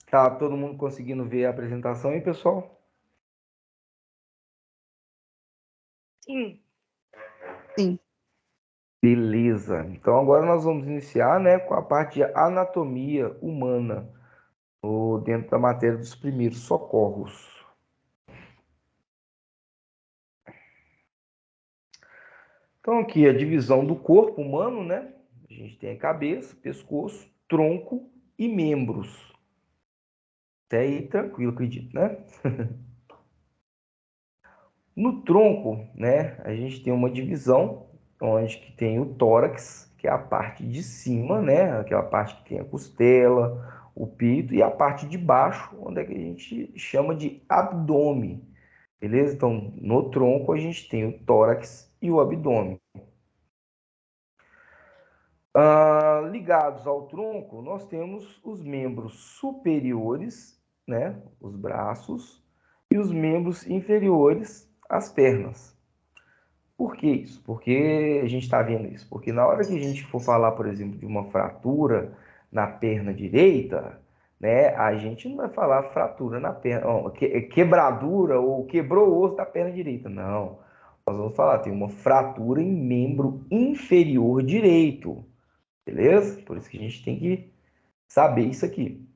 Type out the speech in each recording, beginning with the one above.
Tá todo mundo conseguindo ver a apresentação aí, pessoal? Sim. Sim. Beleza. Então agora nós vamos iniciar, né, com a parte de anatomia humana, dentro da matéria dos primeiros socorros. Então aqui a divisão do corpo humano, né? A gente tem a cabeça, pescoço, tronco e membros. Até aí tranquilo, acredito, né? No tronco, né, a gente tem uma divisão onde que tem o tórax, que é a parte de cima, né, aquela parte que tem a costela, o peito, e a parte de baixo, onde é que a gente chama de abdômen, beleza? Então, no tronco a gente tem o tórax e o abdômen. Ligados ao tronco, nós temos os membros superiores, né, os braços, e os membros inferiores, as pernas. Por que isso? Porque a gente está vendo isso? Porque na hora que a gente for falar, por exemplo, de uma fratura na perna direita, né, a gente não vai falar fratura na perna, quebradura ou quebrou o osso da perna direita. Não. Nós vamos falar, tem uma fratura em membro inferior direito. Beleza? Por isso que a gente tem que saber isso aqui.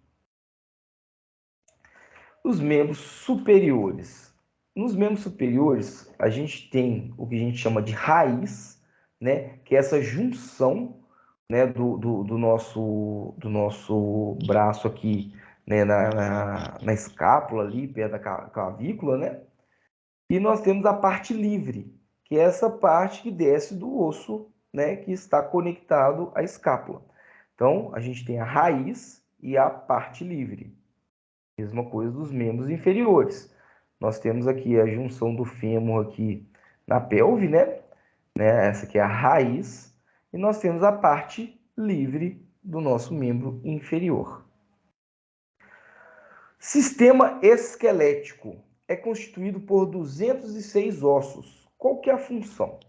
Os membros superiores. Nos membros superiores, a gente tem o que a gente chama de raiz, né? Que é essa junção, né, do nosso braço aqui, né, na escápula ali, perto da clavícula, né? E nós temos a parte livre, que é essa parte que desce do osso, né, que está conectado à escápula. Então, a gente tem a raiz e a parte livre. Mesma coisa dos membros inferiores. Nós temos aqui a junção do fêmur aqui na pelve, né? Essa aqui é a raiz. E nós temos a parte livre do nosso membro inferior. Sistema esquelético é constituído por 206 ossos. Qual que é a função?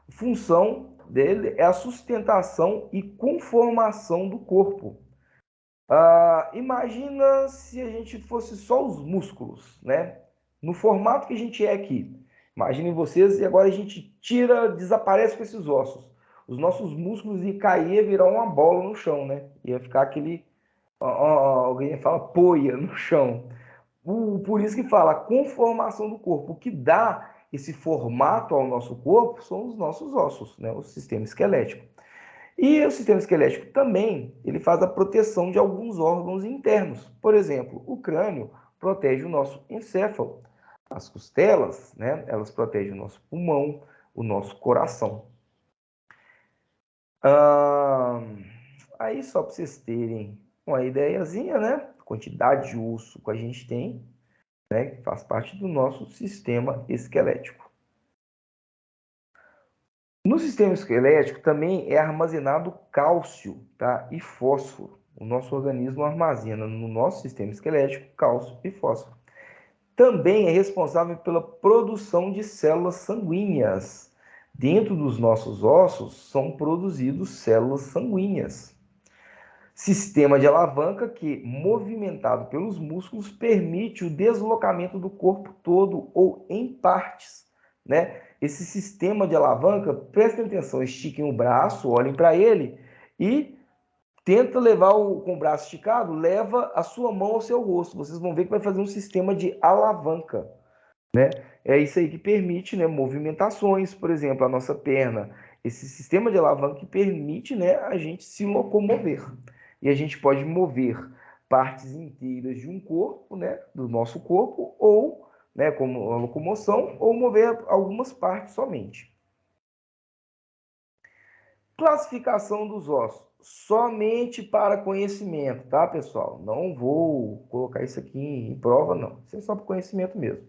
A função dele é a sustentação e conformação do corpo. Imagina se a gente fosse só os músculos, né? No formato que a gente é aqui. Imaginem vocês, e agora a gente tira, desaparece com esses ossos. Os nossos músculos iam cair e virar uma bola no chão, né? Ia ficar aquele, alguém fala, poia no chão. Por isso que fala a conformação do corpo. O que dá esse formato ao nosso corpo são os nossos ossos, né? O sistema esquelético. E o sistema esquelético também, ele faz a proteção de alguns órgãos internos. Por exemplo, o crânio protege o nosso encéfalo. As costelas, né, elas protegem o nosso pulmão, o nosso coração. Aí, só para vocês terem uma ideiazinha, né? A quantidade de osso que a gente tem, né, que faz parte do nosso sistema esquelético. No sistema esquelético também é armazenado cálcio, tá? E fósforo. O nosso organismo armazena no nosso sistema esquelético cálcio e fósforo. Também é responsável pela produção de células sanguíneas. Dentro dos nossos ossos são produzidas células sanguíneas. Sistema de alavanca que, movimentado pelos músculos, permite o deslocamento do corpo todo ou em partes, né? Esse sistema de alavanca, prestem atenção, estiquem o braço, olhem para ele e tenta levar com o braço esticado, leva a sua mão ao seu rosto. Vocês vão ver que vai fazer um sistema de alavanca, né? É isso aí que permite, né, movimentações, por exemplo, a nossa perna. Esse sistema de alavanca que permite, né, a gente se locomover. E a gente pode mover partes inteiras de um corpo, né, do nosso corpo, ou, né, como a locomoção, ou mover algumas partes somente. Classificação dos ossos, somente para conhecimento, tá, pessoal? Não vou colocar isso aqui em prova, não. Isso é só para conhecimento mesmo.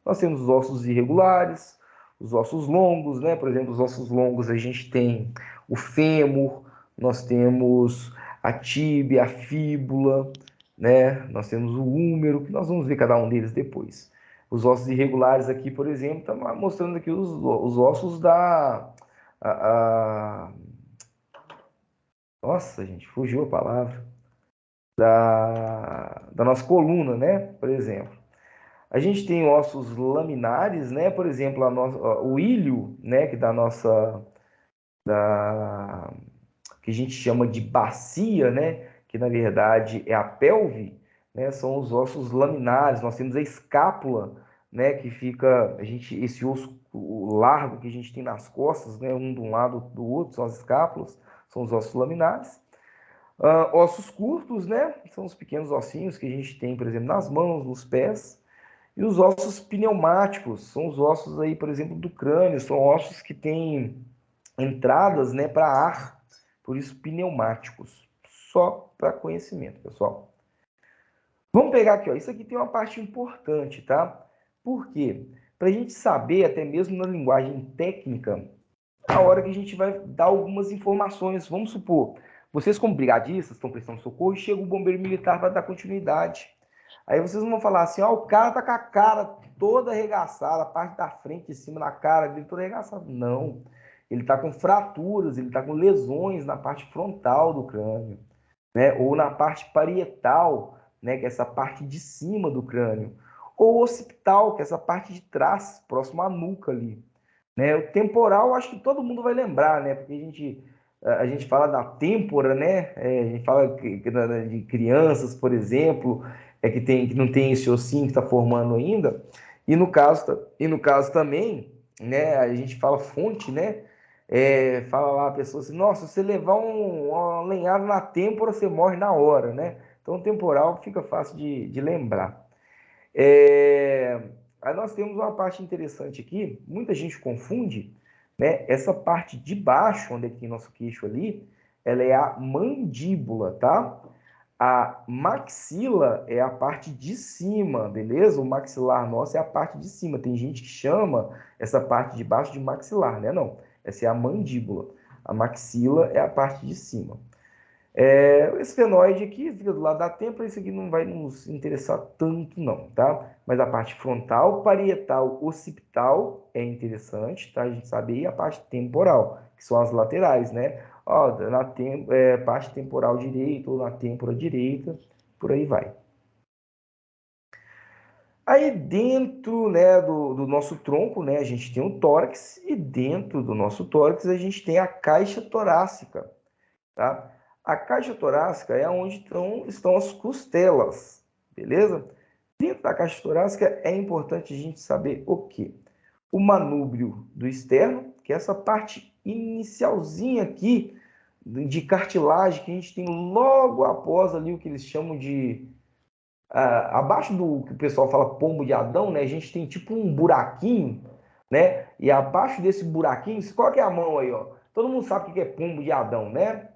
Nós temos os ossos irregulares, os ossos longos, né? Por exemplo, os ossos longos a gente tem o fêmur, nós temos a tíbia, a fíbula, né? Nós temos o húmero, que nós vamos ver cada um deles depois. Os ossos irregulares aqui, por exemplo, está mostrando aqui os ossos da... Nossa, gente, fugiu a palavra. da nossa coluna, né? Por exemplo. A gente tem ossos laminares, né? Por exemplo, o ilho, né? Que da nossa, da, que a gente chama de bacia, né? Que na verdade é a pelve, né? São os ossos laminares. Nós temos a escápula, né? Que fica, esse osso o largo que a gente tem nas costas, né? Um de um lado do outro, são as escápulas, são os ossos laminares. Ossos curtos, né? São os pequenos ossinhos que a gente tem, por exemplo, nas mãos, nos pés. E os ossos pneumáticos, são os ossos aí, por exemplo, do crânio, são ossos que têm entradas, né, para ar, por isso pneumáticos. Só para conhecimento, pessoal. Vamos pegar aqui, ó. Isso aqui tem uma parte importante, tá? Por quê? Para a gente saber, até mesmo na linguagem técnica, a hora que a gente vai dar algumas informações. Vamos supor, vocês como brigadistas estão prestando socorro e chega o bombeiro militar para dar continuidade. Aí vocês vão falar assim, ó, o cara tá com a cara toda arregaçada, a parte da frente, em cima da cara dele toda arregaçada. Não, ele tá com fraturas, ele tá com lesões na parte frontal do crânio, né? Ou na parte parietal, né? Que é essa parte de cima do crânio. Ou occipital, que é essa parte de trás, próximo à nuca ali. Né? O temporal, acho que todo mundo vai lembrar, né? Porque a gente fala da têmpora, né? A gente fala de crianças, por exemplo, que não tem esse ossinho que está formando ainda. E no caso também, né? A gente fala fonte, né? Fala lá a pessoa assim, nossa, se você levar uma lenhada na têmpora, você morre na hora, né? Então, o temporal fica fácil de lembrar. É, Aí nós temos uma parte interessante aqui, muita gente confunde, né? Essa parte de baixo, onde é que tem nosso queixo ali, ela é a mandíbula, tá? A maxila é a parte de cima, beleza? O maxilar nosso é a parte de cima. Tem gente que chama essa parte de baixo de maxilar, né? Não, essa é a mandíbula. A maxila é a parte de cima. O esfenoide aqui fica do lado da têmpora, isso aqui não vai nos interessar tanto não, tá? Mas a parte frontal, parietal, occipital é interessante, tá? A gente sabe, e a parte temporal, que são as laterais, né? Ó, parte temporal direita ou na têmpora direita, por aí vai. Aí dentro, né, do nosso tronco, né, a gente tem o tórax, e dentro do nosso tórax a gente tem a caixa torácica, tá? A caixa torácica é onde estão as costelas, beleza? Dentro da caixa torácica é importante a gente saber o quê? O manúbrio do externo, que é essa parte inicialzinha aqui de cartilagem que a gente tem logo após ali o que eles chamam de abaixo do que o pessoal fala pombo de Adão, né? A gente tem tipo um buraquinho, né? E abaixo desse buraquinho, você coloca a mão aí, ó. Todo mundo sabe o que é pombo de Adão, né?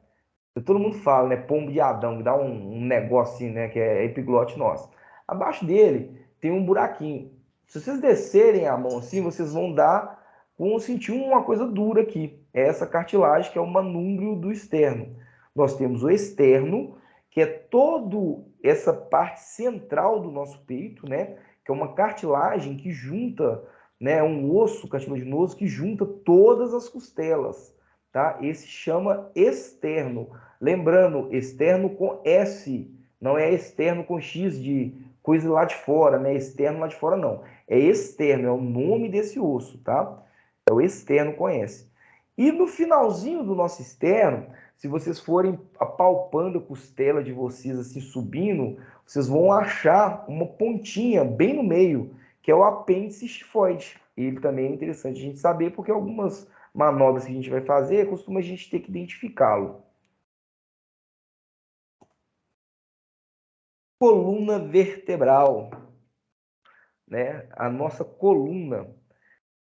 Todo mundo fala, né? Pombo de Adão, que dá um negócio assim, né? Que é epiglote nosso. Abaixo dele tem um buraquinho. Se vocês descerem a mão assim, vocês vão sentir uma coisa dura aqui. É essa cartilagem que é o manúnguio do externo. Nós temos o externo, que é toda essa parte central do nosso peito, né? Que é uma cartilagem que junta, né? Um osso cartilaginoso que junta todas as costelas, tá? Esse chama externo. Lembrando, externo com S, não é externo com X de coisa lá de fora, né? Externo lá de fora, não. É externo, é o nome desse osso, tá? É o externo com S. E no finalzinho do nosso externo, se vocês forem apalpando a costela de vocês, assim, subindo, vocês vão achar uma pontinha bem no meio, que é o apêndice xifoide. Ele também é interessante a gente saber, porque algumas manobras que a gente vai fazer, costuma a gente ter que identificá-lo. Coluna vertebral, né? A nossa coluna,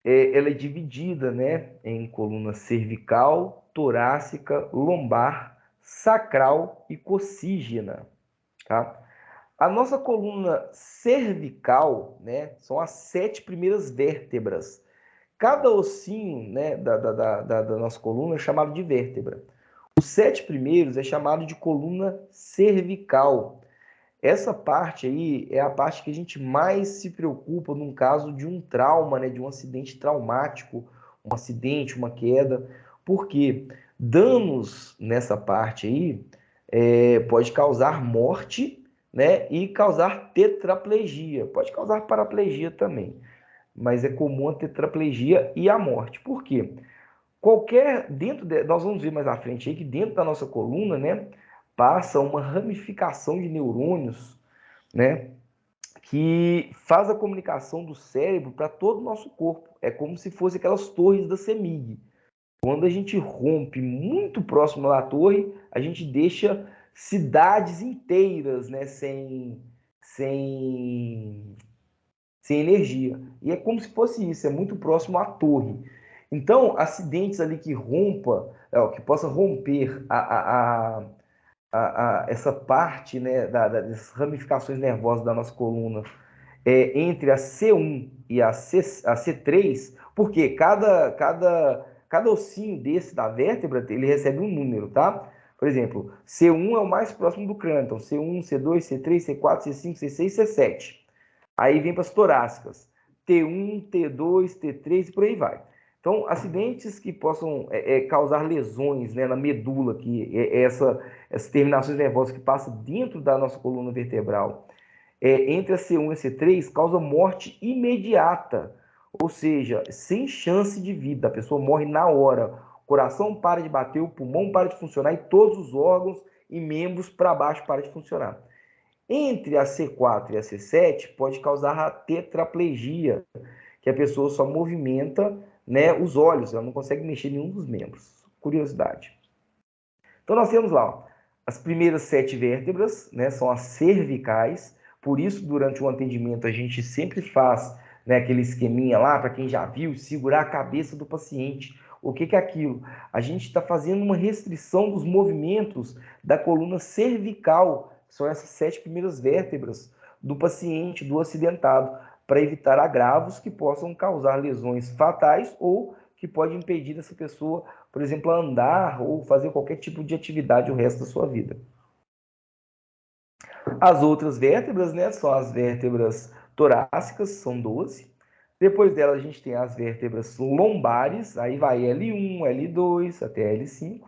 ela é dividida, né, em coluna cervical, torácica, lombar, sacral e coccígena, tá? A nossa coluna cervical, né, são as 7 primeiras vértebras. Cada ossinho, né, da nossa coluna é chamado de vértebra. Os 7 primeiros é chamado de coluna cervical. Essa parte aí é a parte que a gente mais se preocupa num caso de um trauma, né, de um acidente traumático, um acidente, uma queda, porque danos nessa parte aí pode causar morte, né, e causar tetraplegia. Pode causar paraplegia também, mas é comum a tetraplegia e a morte. Por quê? Nós vamos ver mais à frente aí que dentro da nossa coluna, né, passa uma ramificação de neurônios, né, que faz a comunicação do cérebro para todo o nosso corpo. É como se fosse aquelas torres da CEMIG. Quando a gente rompe muito próximo da torre, a gente deixa cidades inteiras, né, sem, sem energia. E é como se fosse isso, é muito próximo à torre. Então, acidentes ali que possa romper essa parte, né, dessas ramificações nervosas da nossa coluna, entre a C1 e a C3, porque cada ossinho desse da vértebra, ele recebe um número, tá? Por exemplo, C1 é o mais próximo do crânio, então C1, C2, C3, C4, C5, C6, C7. Aí vem para as torácicas, T1, T2, T3 e por aí vai. Então, acidentes que possam causar lesões, né, na medula, que essas terminações nervosas que passam dentro da nossa coluna vertebral, entre a C1 e a C3, causa morte imediata, ou seja, sem chance de vida. A pessoa morre na hora. O coração para de bater, o pulmão para de funcionar e todos os órgãos e membros para baixo para de funcionar. Entre a C4 e a C7, pode causar a tetraplegia, que a pessoa só movimenta, né, os olhos, ela não consegue mexer nenhum dos membros. Curiosidade. Então, nós temos lá, ó, as primeiras 7 vértebras, né, são as cervicais. Por isso, durante o atendimento, a gente sempre faz, né, aquele esqueminha lá, para quem já viu, segurar a cabeça do paciente. O que é aquilo? A gente está fazendo uma restrição dos movimentos da coluna cervical, que são essas 7 primeiras vértebras do paciente, do acidentado, para evitar agravos que possam causar lesões fatais ou que pode impedir essa pessoa, por exemplo, a andar ou fazer qualquer tipo de atividade o resto da sua vida. As outras vértebras, né, são as vértebras torácicas, são 12. Depois dela a gente tem as vértebras lombares, aí vai L1, L2 até L5.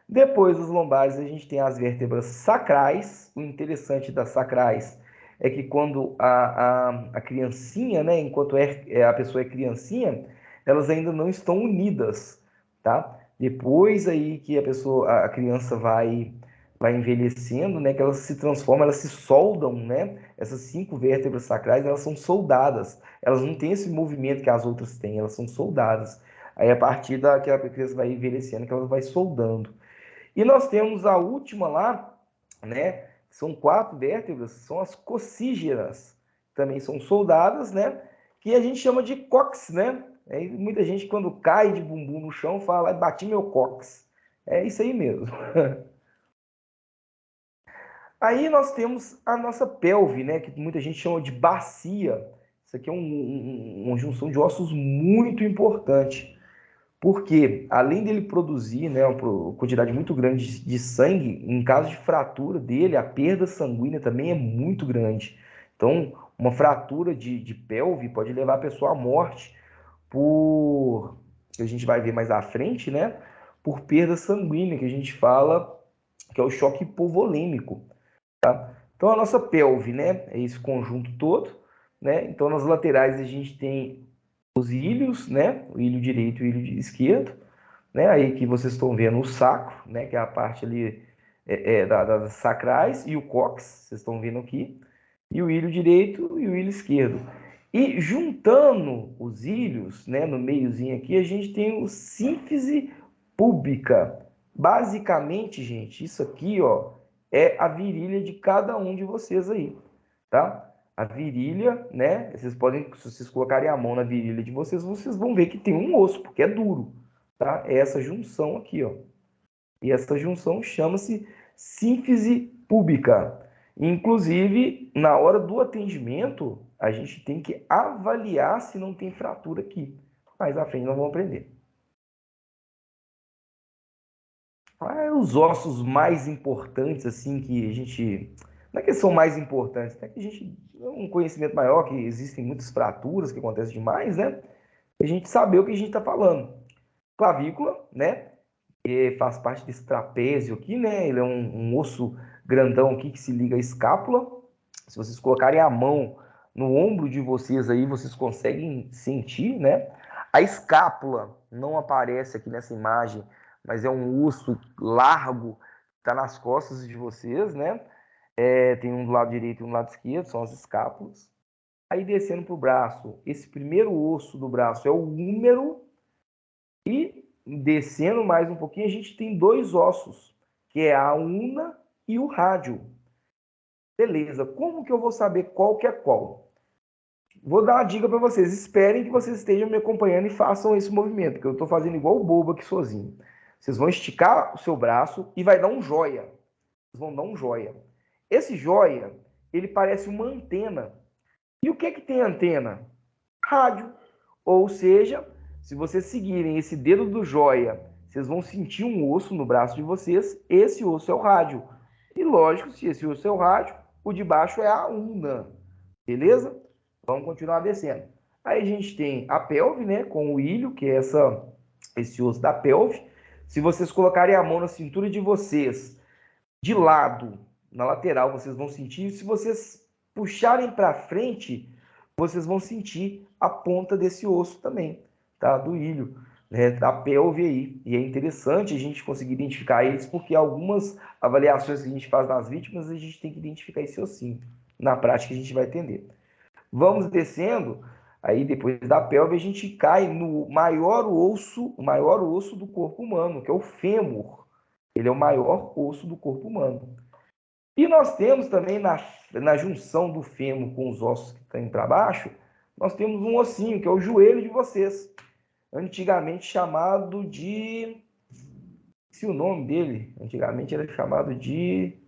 Depois das lombares a gente tem as vértebras sacrais. O interessante das sacrais é que quando a criancinha, né, enquanto a pessoa é criancinha, elas ainda não estão unidas, tá? Depois aí que a criança vai envelhecendo, né, que elas se transformam, elas se soldam, né? Essas 5 vértebras sacrais, elas são soldadas. Elas não têm esse movimento que as outras têm, elas são soldadas. Aí a partir que a criança vai envelhecendo, que ela vai soldando. E nós temos a última lá, né? São 4 vértebras, são as coccígeas. Também são soldadas, né? Que a gente chama de cox, né? Muita gente, quando cai de bumbum no chão, fala, bati meu cox. É isso aí mesmo. Aí nós temos a nossa pelve, né? Que muita gente chama de bacia. Isso aqui é uma junção de ossos muito importante. Porque, além dele produzir, né, uma quantidade muito grande de sangue, em caso de fratura dele, a perda sanguínea também é muito grande. Então, uma fratura de pelve pode levar a pessoa à morte que a gente vai ver mais à frente, né, por perda sanguínea, que a gente fala que é o choque hipovolêmico. Então, a nossa pelve, né, é esse conjunto todo, né? Então, nas laterais a gente tem os ilhos, né, o ilho direito e o ilho esquerdo, né? Aí que vocês estão vendo o sacro, né? Que é a parte ali das sacrais, e o cóccix, vocês estão vendo aqui, e o ilho direito e o ilho esquerdo. E juntando os ilhos, né, no meiozinho aqui, a gente tem o sínfise púbica. Basicamente, gente, isso aqui, ó, é a virilha de cada um de vocês aí, tá? A virilha, né? Vocês podem, se vocês colocarem a mão na virilha de vocês, vocês vão ver que tem um osso, porque é duro, tá? É essa junção aqui, ó. E essa junção chama-se sínfise púbica. Inclusive, na hora do atendimento, a gente tem que avaliar se não tem fratura aqui. Mais à frente nós vamos aprender. Os ossos mais importantes, assim, que a gente... Não é que são mais importantes, é que a gente tem um conhecimento maior, que existem muitas fraturas que acontecem demais, né? A gente saber o que a gente está falando. Clavícula, né? faz parte desse trapézio aqui, né? Ele é um osso grandão aqui que se liga à escápula. Se vocês colocarem a mão no ombro de vocês aí, vocês conseguem sentir, né? A escápula não aparece aqui nessa imagem, mas é um osso largo, está nas costas de vocês, né? Tem um do lado direito e um do lado esquerdo, são as escápulas. Aí descendo para o braço, esse primeiro osso do braço é o húmero, e descendo mais um pouquinho, a gente tem dois ossos, que é a una e o rádio. Beleza, como que eu vou saber qual que é qual? Vou dar uma dica para vocês, esperem que vocês estejam me acompanhando e façam esse movimento, que eu estou fazendo igual o bobo aqui sozinho. Vocês vão esticar o seu braço e vai dar um joia. Vocês vão dar um joia. Esse joia, ele parece uma antena. E o que que tem antena? Rádio. Ou seja, se vocês seguirem esse dedo do joia, vocês vão sentir um osso no braço de vocês, esse osso é o rádio. E lógico, se esse osso é o rádio, o de baixo é a una. Beleza? Vamos continuar descendo. Aí a gente tem a pelve, né, com o ilho, que é esse osso da pelve. Se vocês colocarem a mão na cintura de vocês, de lado, na lateral, vocês vão sentir. Se vocês puxarem para frente, vocês vão sentir a ponta desse osso também, tá? Do ilho, né? Da pelve aí. E é interessante a gente conseguir identificar eles, porque algumas avaliações que a gente faz nas vítimas, a gente tem que identificar esse ossinho. Na prática, a gente vai entender. Vamos descendo, aí depois da pelve, a gente cai no maior osso do corpo humano, que é o fêmur. Ele é o maior osso do corpo humano. E nós temos também na junção do fêmur com os ossos que estão para baixo, nós temos um ossinho, que é o joelho de vocês. Antigamente chamado de... Se o nome dele, antigamente era chamado de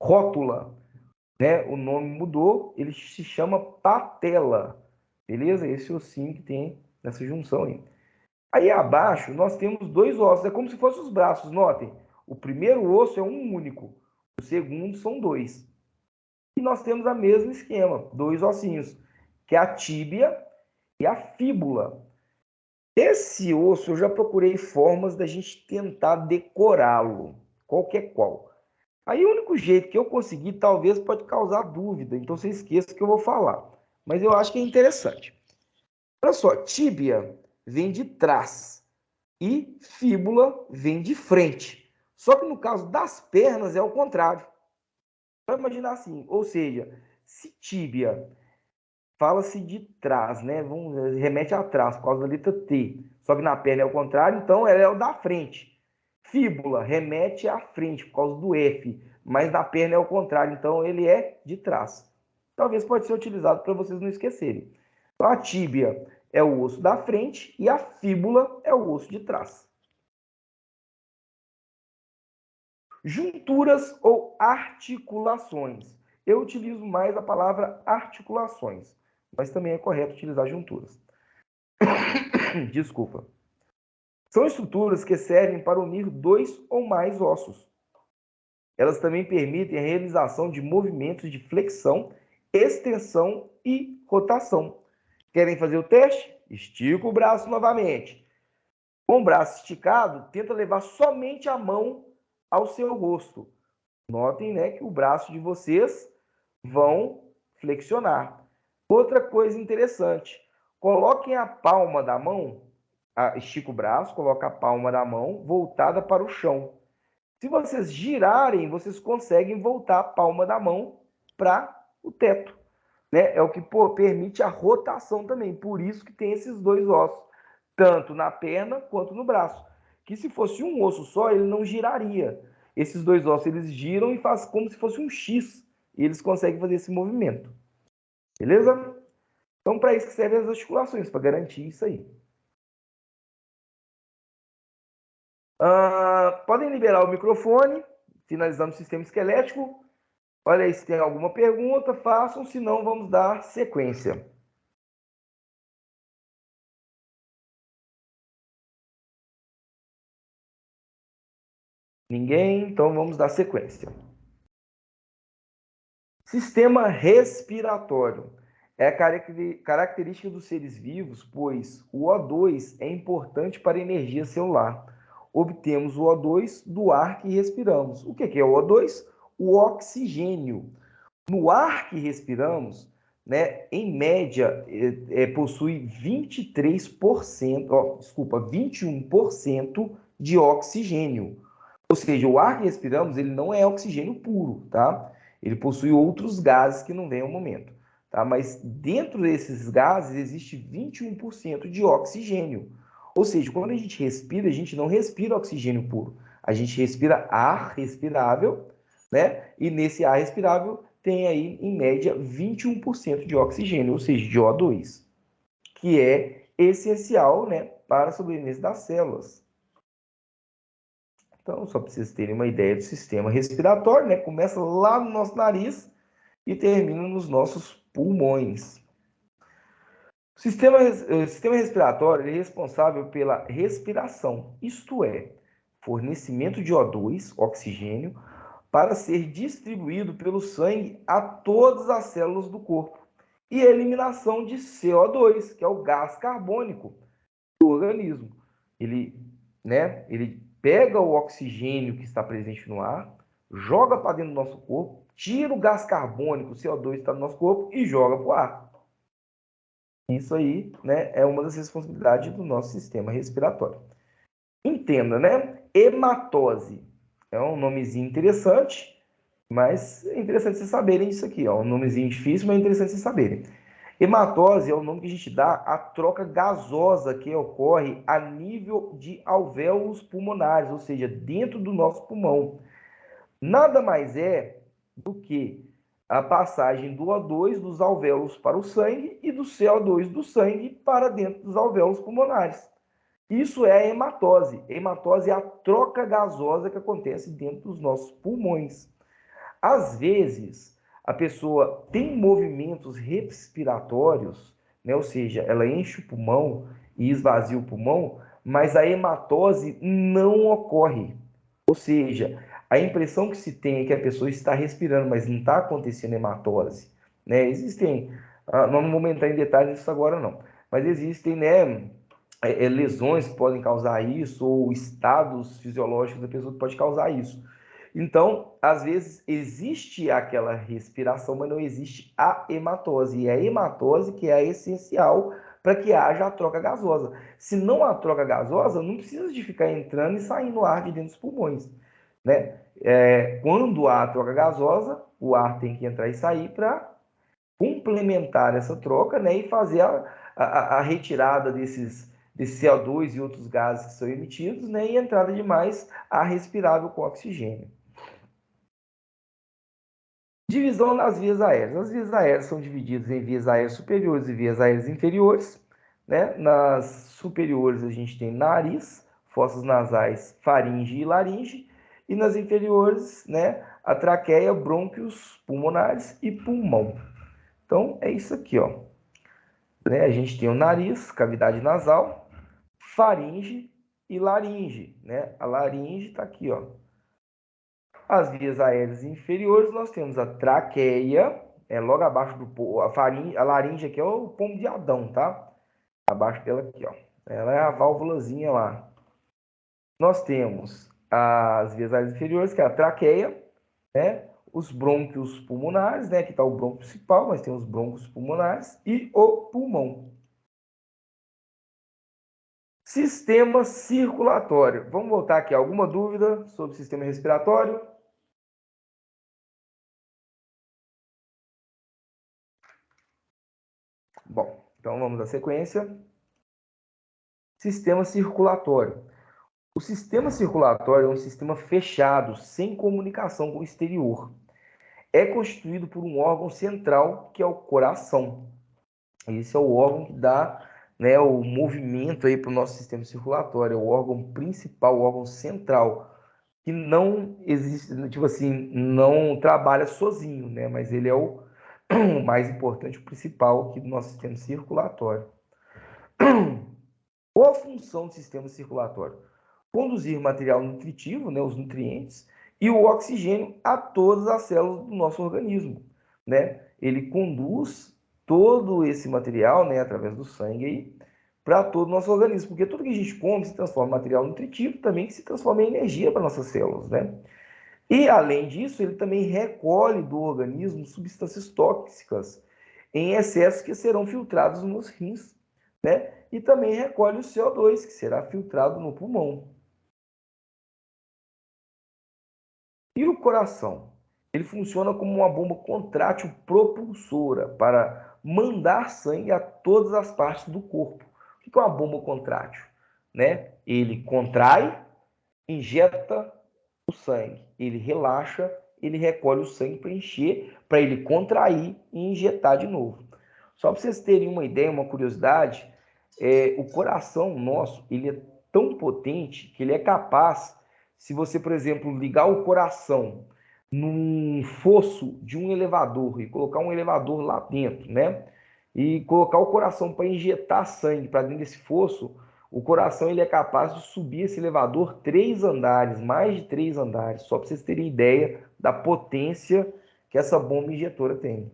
rótula, né? O nome mudou, ele se chama patela. Beleza? Esse ossinho que tem nessa junção aí. Aí abaixo nós temos dois ossos, é como se fossem os braços, notem. O primeiro osso é um único, o segundo são dois. E nós temos o mesmo esquema, dois ossinhos, que é a tíbia e a fíbula. Esse osso eu já procurei formas da gente tentar decorá-lo, qualquer qual. Aí o único jeito que eu consegui, talvez pode causar dúvida, então você esqueça que eu vou falar. Mas eu acho que é interessante. Olha só, tíbia vem de trás e fíbula vem de frente. Só que no caso das pernas é o contrário. Vamos imaginar assim, ou seja, se tíbia fala-se de trás, né? Remete atrás, por causa da letra T. Só que na perna é o contrário, então ela é o da frente. Fíbula remete à frente, por causa do F, mas na perna é o contrário, então ele é de trás. Talvez pode ser utilizado para vocês não esquecerem. Então a tíbia é o osso da frente e a fíbula é o osso de trás. Junturas ou articulações. Eu utilizo mais a palavra articulações, mas também é correto utilizar junturas. Desculpa. São estruturas que servem para unir dois ou mais ossos. Elas também permitem a realização de movimentos de flexão, extensão e rotação. Querem fazer o teste? Estica o braço novamente. Com o braço esticado, tenta levar somente a mão ao seu rosto. Notem, né, que o braço de vocês vão flexionar. Outra coisa interessante, coloquem a palma da mão, estica o braço, coloca a palma da mão voltada para o chão. Se vocês girarem, vocês conseguem voltar a palma da mão para o teto, né? É o que permite a rotação também, por isso que tem esses dois ossos, tanto na perna quanto no braço. Que se fosse um osso só, ele não giraria. Esses dois ossos, eles giram e fazem como se fosse um X, e eles conseguem fazer esse movimento. Beleza? Então, para isso que servem as articulações, para garantir isso aí. Podem liberar o microfone, finalizando o sistema esquelético. Olha aí se tem alguma pergunta, façam, senão vamos dar sequência. Ninguém? Então vamos dar sequência. Sistema respiratório. É a característica dos seres vivos, pois o O2 é importante para a energia celular. obtemos o O2 do ar que respiramos. O que é o O2? O oxigênio. No ar que respiramos, né, em média, possui 21% de oxigênio. Ou seja, o ar que respiramos, ele não é oxigênio puro, tá? Ele possui outros gases que não vêm ao momento, tá? Mas dentro desses gases existe 21% de oxigênio. Ou seja, quando a gente não respira oxigênio puro. A gente respira ar respirável, né? E nesse ar respirável tem aí, em média, 21% de oxigênio, ou seja, de O2, que é essencial, né, para a sobrevivência das células. Então, só para vocês terem uma ideia do sistema respiratório, né? Começa lá no nosso nariz e termina nos nossos pulmões. O sistema respiratório é responsável pela respiração, isto é, fornecimento de O2, oxigênio, para ser distribuído pelo sangue a todas as células do corpo, e a eliminação de CO2, que é o gás carbônico do organismo. Ele pega o oxigênio que está presente no ar, joga para dentro do nosso corpo, tira o gás carbônico, o CO2 que está no nosso corpo e joga para o ar. Isso aí, né, é uma das responsabilidades do nosso sistema respiratório. Entenda, né? Hematose é um nomezinho interessante, mas é interessante vocês saberem isso aqui. Ó. Um nomezinho difícil, mas é interessante vocês saberem. Hematose é o nome que a gente dá à troca gasosa que ocorre a nível de alvéolos pulmonares, ou seja, dentro do nosso pulmão. Nada mais é do que a passagem do O2 dos alvéolos para o sangue e do CO2 do sangue para dentro dos alvéolos pulmonares. Isso é a hematose. Hematose é a troca gasosa que acontece dentro dos nossos pulmões. Às vezes, a pessoa tem movimentos respiratórios, né? Ou seja, ela enche o pulmão e esvazia o pulmão, mas a hematose não ocorre. Ou seja, a impressão que se tem é que a pessoa está respirando, mas não está acontecendo hematose. Né? Existem, não vamos entrar em detalhes disso agora não, mas existem, né, lesões que podem causar isso, ou estados fisiológicos da pessoa que pode causar isso. Então, às vezes, existe aquela respiração, mas não existe a hematose. E é a hematose que é a essencial para que haja a troca gasosa. Se não há troca gasosa, não precisa de ficar entrando e saindo ar de dentro dos pulmões. Né? Quando há a troca gasosa, o ar tem que entrar e sair para complementar essa troca, né? E fazer a retirada desses CO2 e outros gases que são emitidos, né? E a entrada de mais ar respirável com oxigênio. Divisão nas vias aéreas. As vias aéreas são divididas em vias aéreas superiores e vias aéreas inferiores. Né? Nas superiores a gente tem nariz, fossas nasais, faringe e laringe. E nas inferiores, né, a traqueia, brônquios pulmonares e pulmão. Então, é isso aqui, ó. Né? A gente tem o nariz, cavidade nasal, faringe e laringe. Né? A laringe está aqui, ó. As vias aéreas inferiores, nós temos a traqueia, logo abaixo do a laringe aqui é o pomo de Adão, tá? Abaixo dela aqui, ó. Ela é a válvulazinha lá. Nós temos as vias aéreas inferiores, que é a traqueia, né? Os brônquios pulmonares, né? Aqui está o brônquio principal, mas tem os brônquios pulmonares e o pulmão. Sistema circulatório. Vamos voltar aqui. Alguma dúvida sobre o sistema respiratório? Bom, então vamos à sequência. Sistema circulatório. O sistema circulatório é um sistema fechado, sem comunicação com o exterior. É constituído por um órgão central, que é o coração. Esse é o órgão que dá, né, o movimento aí para o nosso sistema circulatório. É o órgão principal, o órgão central, que não existe, tipo assim, não trabalha sozinho, né? Mas ele é o mais importante, o principal aqui do nosso sistema circulatório. Qual a função do sistema circulatório? Conduzir material nutritivo, né, os nutrientes, e o oxigênio a todas as células do nosso organismo. Né? Ele conduz todo esse material, né, através do sangue, para todo o nosso organismo, porque tudo que a gente come se transforma em material nutritivo, também que se transforma em energia para nossas células, né? E, além disso, ele também recolhe do organismo substâncias tóxicas em excesso que serão filtrados nos rins, né? E também recolhe o CO2, que será filtrado no pulmão. E o coração? Ele funciona como uma bomba contrátil propulsora para mandar sangue a todas as partes do corpo. O que é uma bomba contrátil? Né? Ele contrai, injeta o sangue, ele relaxa, ele recolhe o sangue para encher, para ele contrair e injetar de novo. Só para vocês terem uma ideia, uma curiosidade, o coração nosso, ele é tão potente que ele é capaz, se você, por exemplo, ligar o coração num fosso de um elevador e colocar um elevador lá dentro, né? E colocar o coração para injetar sangue para dentro desse fosso, o coração ele é capaz de subir esse elevador 3 andares, mais de 3 andares, só para vocês terem ideia da potência que essa bomba injetora tem.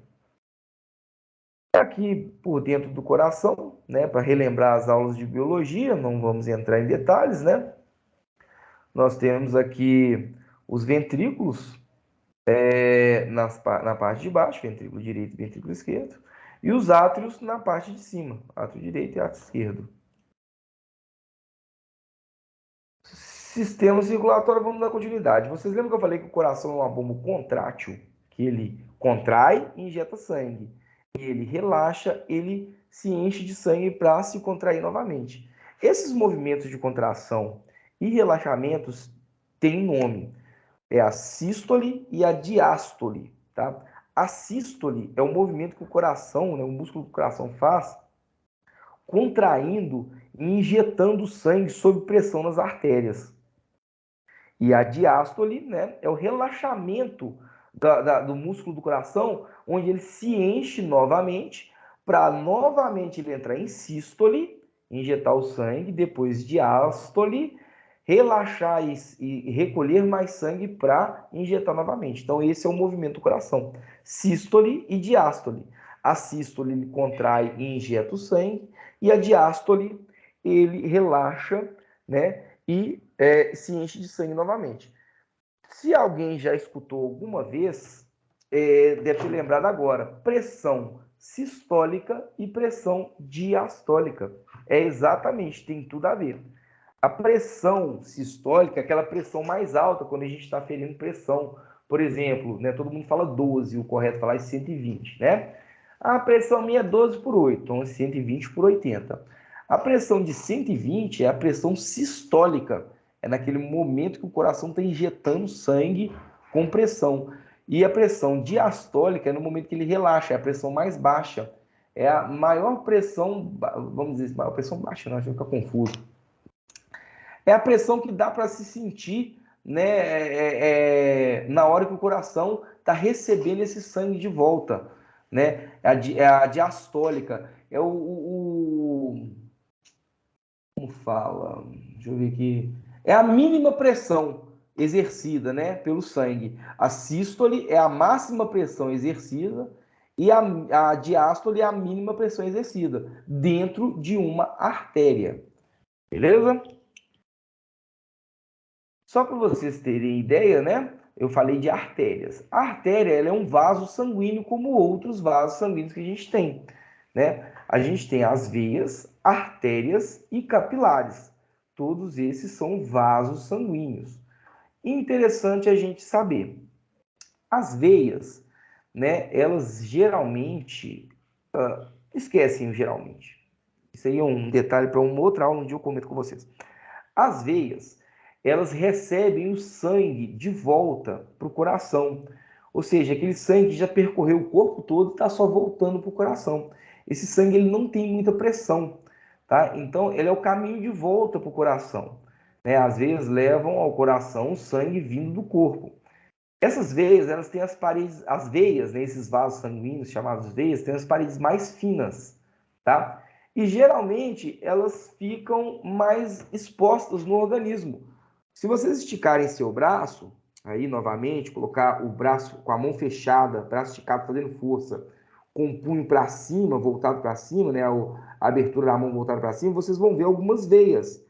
Aqui por dentro do coração, né, para relembrar as aulas de biologia, não vamos entrar em detalhes, né? Nós temos aqui os ventrículos na parte de baixo, ventrículo direito e ventrículo esquerdo, e os átrios na parte de cima, átrio direito e átrio esquerdo. Sistema circulatório, vamos dar continuidade. Vocês lembram que eu falei que o coração é uma bomba contrátil? Que ele contrai e injeta sangue. Ele relaxa, ele se enche de sangue para se contrair novamente. Esses movimentos de contração e relaxamentos têm nome. É a sístole e a diástole. Tá? A sístole é o movimento que o coração, né, o músculo do coração faz, contraindo e injetando sangue sob pressão nas artérias. E a diástole, né, é o relaxamento do músculo do coração, onde ele se enche novamente, para novamente ele entrar em sístole, injetar o sangue, depois diástole, relaxar e recolher mais sangue para injetar novamente. Então, esse é o movimento do coração. Sístole e diástole. A sístole ele contrai e injeta o sangue, e a diástole ele relaxa, né, e se enche de sangue novamente. Se alguém já escutou alguma vez, deve ter lembrado agora, pressão sistólica e pressão diastólica. É exatamente, tem tudo a ver. A pressão sistólica é aquela pressão mais alta quando a gente está ferindo pressão. Por exemplo, né, todo mundo fala 12, o correto é falar é 120, né? A pressão minha é 12 por 8, então é 120 por 80. A pressão de 120 é a pressão sistólica, é naquele momento que o coração está injetando sangue com pressão. E a pressão diastólica é no momento que ele relaxa, é a pressão mais baixa. É a maior pressão, vamos dizer, maior pressão baixa, não, a gente fica confuso. É a pressão que dá para se sentir, né, na hora que o coração está recebendo esse sangue de volta. Né? É a diastólica. É como fala? Deixa eu ver aqui. É a mínima pressão exercida, né, pelo sangue. A sístole é a máxima pressão exercida e a diástole é a mínima pressão exercida dentro de uma artéria. Beleza? Só para vocês terem ideia, né? Eu falei de artérias. A artéria ela é um vaso sanguíneo como outros vasos sanguíneos que a gente tem, né? A gente tem as veias, artérias e capilares. Todos esses são vasos sanguíneos. Interessante a gente saber. As veias, né? Elas geralmente esquecem geralmente. Isso aí é um detalhe para uma outra aula, um dia eu comento com vocês. As veias, elas recebem o sangue de volta para o coração. Ou seja, aquele sangue que já percorreu o corpo todo está só voltando para o coração. Esse sangue ele não tem muita pressão, tá? Então, ele é o caminho de volta para o coração. Né? Às vezes levam ao coração o sangue vindo do corpo. Essas veias, elas têm as paredes, as veias, né? Esses vasos sanguíneos chamados veias, têm as paredes mais finas, tá? E geralmente elas ficam mais expostas no organismo. Se vocês esticarem seu braço, aí novamente, colocar o braço com a mão fechada, braço esticado fazendo força, com o punho para cima, voltado para cima, né, a abertura da mão voltada para cima, vocês vão ver algumas veias.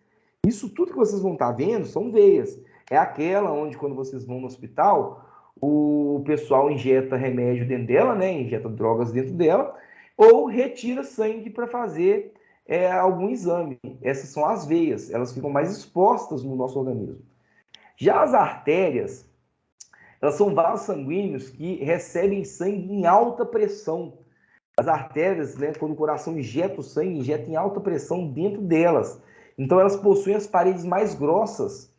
Isso tudo que vocês vão estar vendo são veias. É aquela onde, quando vocês vão no hospital, o pessoal injeta remédio dentro dela, né, injeta drogas dentro dela, ou retira sangue para fazer algum exame. Essas são as veias, elas ficam mais expostas no nosso organismo. Já as artérias, elas são vasos sanguíneos que recebem sangue em alta pressão. As artérias, né, quando o coração injeta o sangue, injeta em alta pressão dentro delas. Então elas possuem as paredes mais grossas.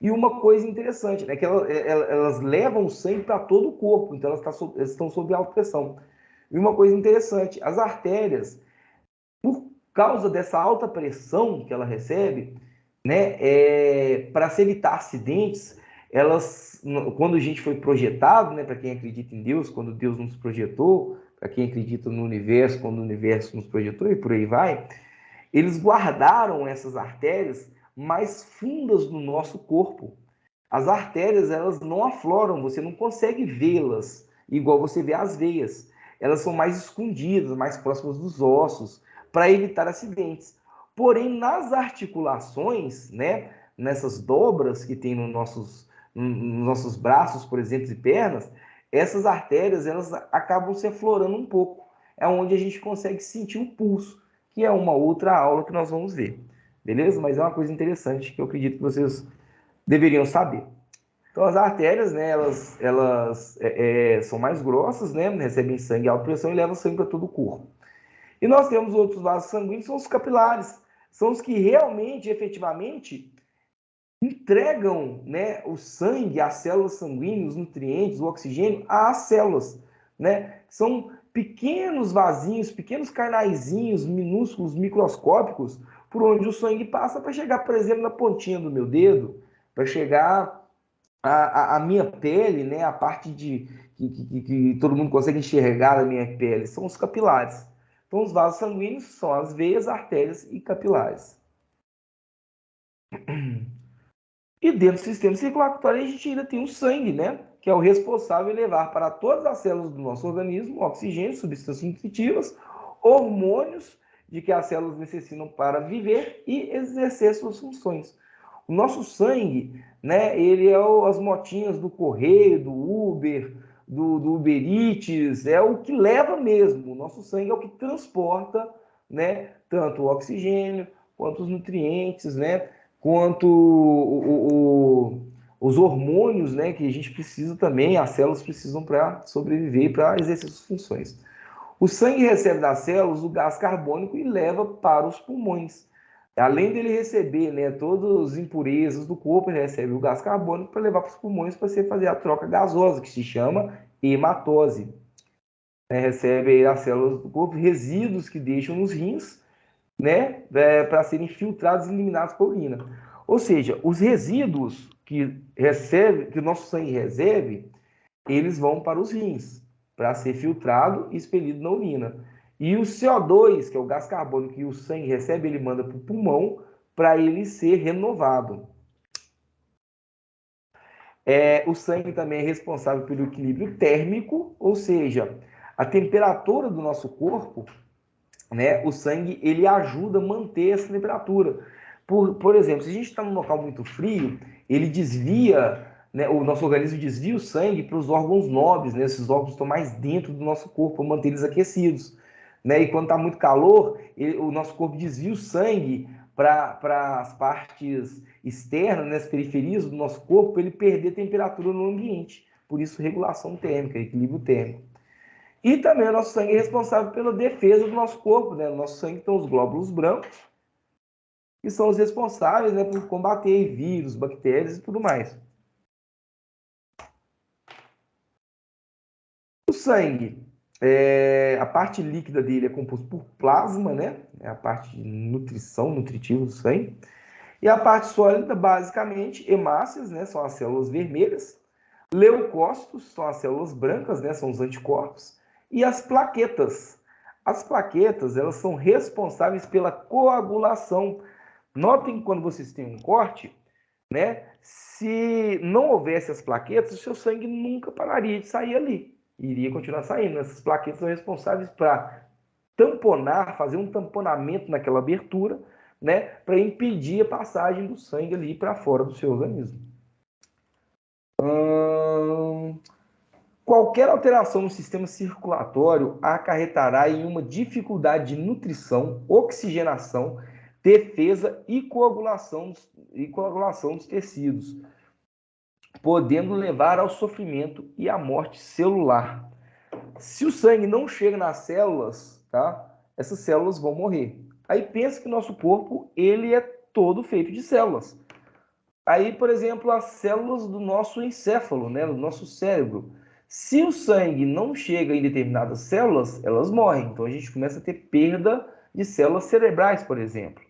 E uma coisa interessante, né, que elas levam o sangue para todo o corpo, então elas estão sob alta pressão. E uma coisa interessante, as artérias, por causa dessa alta pressão que ela recebe, né, para se evitar acidentes, elas, quando a gente foi projetado, né, para quem acredita em Deus, quando Deus nos projetou, para quem acredita no universo, quando o universo nos projetou e por aí vai, eles guardaram essas artérias mais fundas no nosso corpo. As artérias, elas não afloram, você não consegue vê-las igual você vê as veias. Elas são mais escondidas, mais próximas dos ossos, para evitar acidentes. Porém, nas articulações, né, nessas dobras que tem nos nossos braços, por exemplo, e pernas, essas artérias elas acabam se aflorando um pouco. É onde a gente consegue sentir o pulso, que é uma outra aula que nós vamos ver. Beleza? Mas é uma coisa interessante que eu acredito que vocês deveriam saber. Então, as artérias, né, elas são mais grossas, né, recebem sangue a alta pressão e levam sangue para todo o corpo. E nós temos outros vasos sanguíneos, são os capilares. São os que realmente, efetivamente, entregam, né, o sangue, as células sanguíneas, os nutrientes, o oxigênio às células, né? São pequenos vasinhos, pequenos canaizinhos minúsculos, microscópicos, por onde o sangue passa para chegar, por exemplo, na pontinha do meu dedo, para chegar a minha pele, né, a parte que todo mundo consegue enxergar da minha pele, são os capilares. Então, os vasos sanguíneos são as veias, artérias e capilares. E dentro do sistema circulatório, a gente ainda tem o sangue, né? Que é o responsável em levar para todas as células do nosso organismo oxigênio, substâncias nutritivas, hormônios de que as células necessitam para viver e exercer suas funções. O nosso sangue, né? Ele é as motinhas do correio, do Uber, do Uber Eats, é o que leva mesmo. O nosso sangue é o que transporta, né? Tanto o oxigênio quanto os nutrientes, né? Quanto os hormônios, né, que a gente precisa também, as células precisam para sobreviver e para exercer suas funções. O sangue recebe das células o gás carbônico e leva para os pulmões. Além dele receber, né, todas as impurezas do corpo, ele recebe o gás carbônico para levar para os pulmões para você fazer a troca gasosa, que se chama hematose. Recebe as células do corpo resíduos que deixam nos rins, né, para serem filtrados e eliminados por urina. Ou seja, os resíduos que o nosso sangue recebe, eles vão para os rins, para ser filtrado e expelido na urina. E o CO2, que é o gás carbônico que o sangue recebe, ele manda para o pulmão para ele ser renovado. O sangue também é responsável pelo equilíbrio térmico, ou seja, a temperatura do nosso corpo, né, o sangue ele ajuda a manter essa temperatura. Por exemplo, se a gente está num local muito frio, ele desvia, né, o nosso organismo desvia o sangue para os órgãos nobres, né, esses órgãos estão mais dentro do nosso corpo para manter eles aquecidos. Né, e quando está muito calor, o nosso corpo desvia o sangue para as partes externas, né, as periferias do nosso corpo, para ele perder temperatura no ambiente. Por isso, regulação térmica, equilíbrio térmico. E também o nosso sangue é responsável pela defesa do nosso corpo, né? No nosso sangue estão os glóbulos brancos, que são os responsáveis, né, por combater vírus, bactérias e tudo mais. O sangue, a parte líquida dele é composta por plasma, né? É a parte de nutrição, nutritiva do sangue. E a parte sólida, basicamente, hemácias, né? São as células vermelhas. Leucócitos são as células brancas, né? São os anticorpos. E as plaquetas. As plaquetas, elas são responsáveis pela coagulação. Notem que quando vocês têm um corte, né? Se não houvesse as plaquetas, o seu sangue nunca pararia de sair ali. iria continuar saindo. Essas plaquetas são responsáveis para tamponar, fazer um tamponamento naquela abertura, né, para impedir a passagem do sangue ali para fora do seu organismo. Qualquer alteração no sistema circulatório acarretará em uma dificuldade de nutrição, oxigenação, defesa e coagulação dos tecidos, podendo levar ao sofrimento e à morte celular. Se o sangue não chega nas células, tá? Essas células vão morrer. Aí pensa que nosso corpo ele é todo feito de células. Aí, por exemplo, as células do nosso encéfalo, né, do nosso cérebro. Se o sangue não chega em determinadas células, elas morrem. Então a gente começa a ter perda de células cerebrais, por exemplo,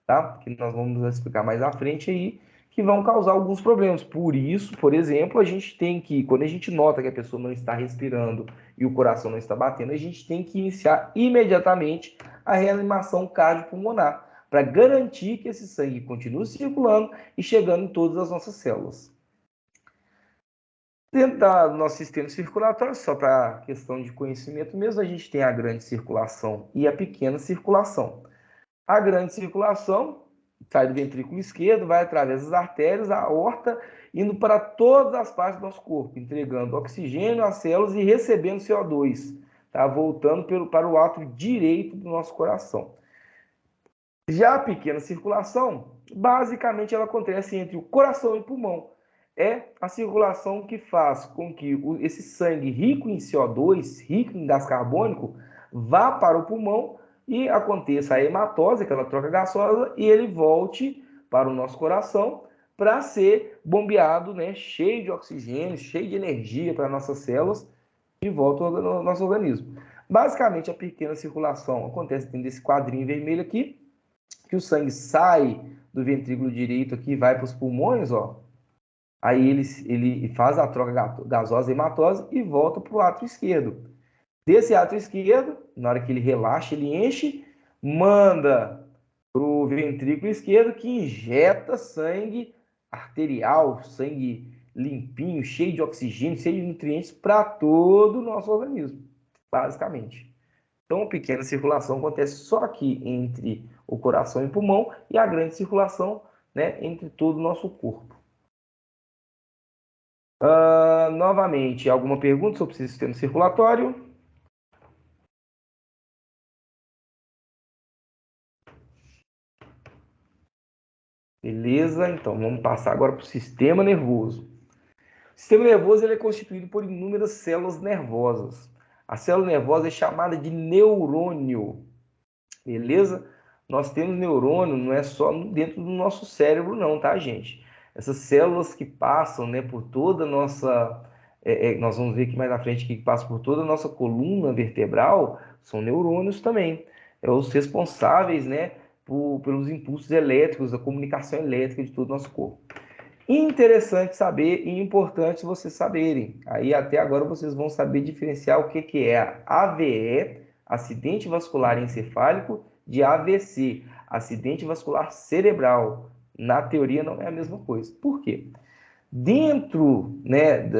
tá? Que nós vamos explicar mais à frente aí, que vão causar alguns problemas. Por isso, por exemplo, a gente tem que, quando a gente nota que a pessoa não está respirando e o coração não está batendo, a gente tem que iniciar imediatamente a reanimação cardiopulmonar, para garantir que esse sangue continue circulando e chegando em todas as nossas células. Dentro do nosso sistema circulatório, só para questão de conhecimento mesmo, a gente tem a grande circulação e a pequena circulação. A grande circulação sai do ventrículo esquerdo, vai através das artérias, a aorta, indo para todas as partes do nosso corpo, entregando oxigênio às células e recebendo CO2, tá? Voltando para o ato direito do nosso coração. Já a pequena circulação, basicamente ela acontece entre o coração e o pulmão. É a circulação que faz com que esse sangue rico em CO2, rico em gás carbônico, vá para o pulmão e aconteça a hematose, aquela troca gasosa, e ele volte para o nosso coração para ser bombeado, né, cheio de oxigênio, cheio de energia para nossas células, de volta ao nosso organismo. Basicamente, a pequena circulação acontece dentro desse quadrinho vermelho aqui, que o sangue sai do ventrículo direito aqui e vai para os pulmões, ó. Aí ele faz a troca gasosa hematose e volta para o átrio esquerdo. Desse átrio esquerdo, na hora que ele relaxa, ele enche, manda para o ventrículo esquerdo, que injeta sangue arterial, sangue limpinho, cheio de oxigênio, cheio de nutrientes para todo o nosso organismo, basicamente. Então, a pequena circulação acontece só aqui entre o coração e o pulmão e a grande circulação, né, entre todo o nosso corpo. Novamente, alguma pergunta sobre o sistema circulatório? Beleza, então vamos passar agora para o sistema nervoso. O sistema nervoso ele é constituído por inúmeras células nervosas. A célula nervosa é chamada de neurônio. Beleza? Nós temos neurônio, não é só dentro do nosso cérebro não, tá, gente? Essas células que passam, né, por toda a nossa... nós vamos ver aqui mais à frente que passam por toda a nossa coluna vertebral, são neurônios também. É os responsáveis, né, pelos impulsos elétricos, a comunicação elétrica de todo o nosso corpo. Interessante saber e importante vocês saberem. Aí até agora vocês vão saber diferenciar o que é a AVE, acidente vascular encefálico, de AVC, acidente vascular cerebral. Na teoria não é a mesma coisa. Por quê? Dentro, né,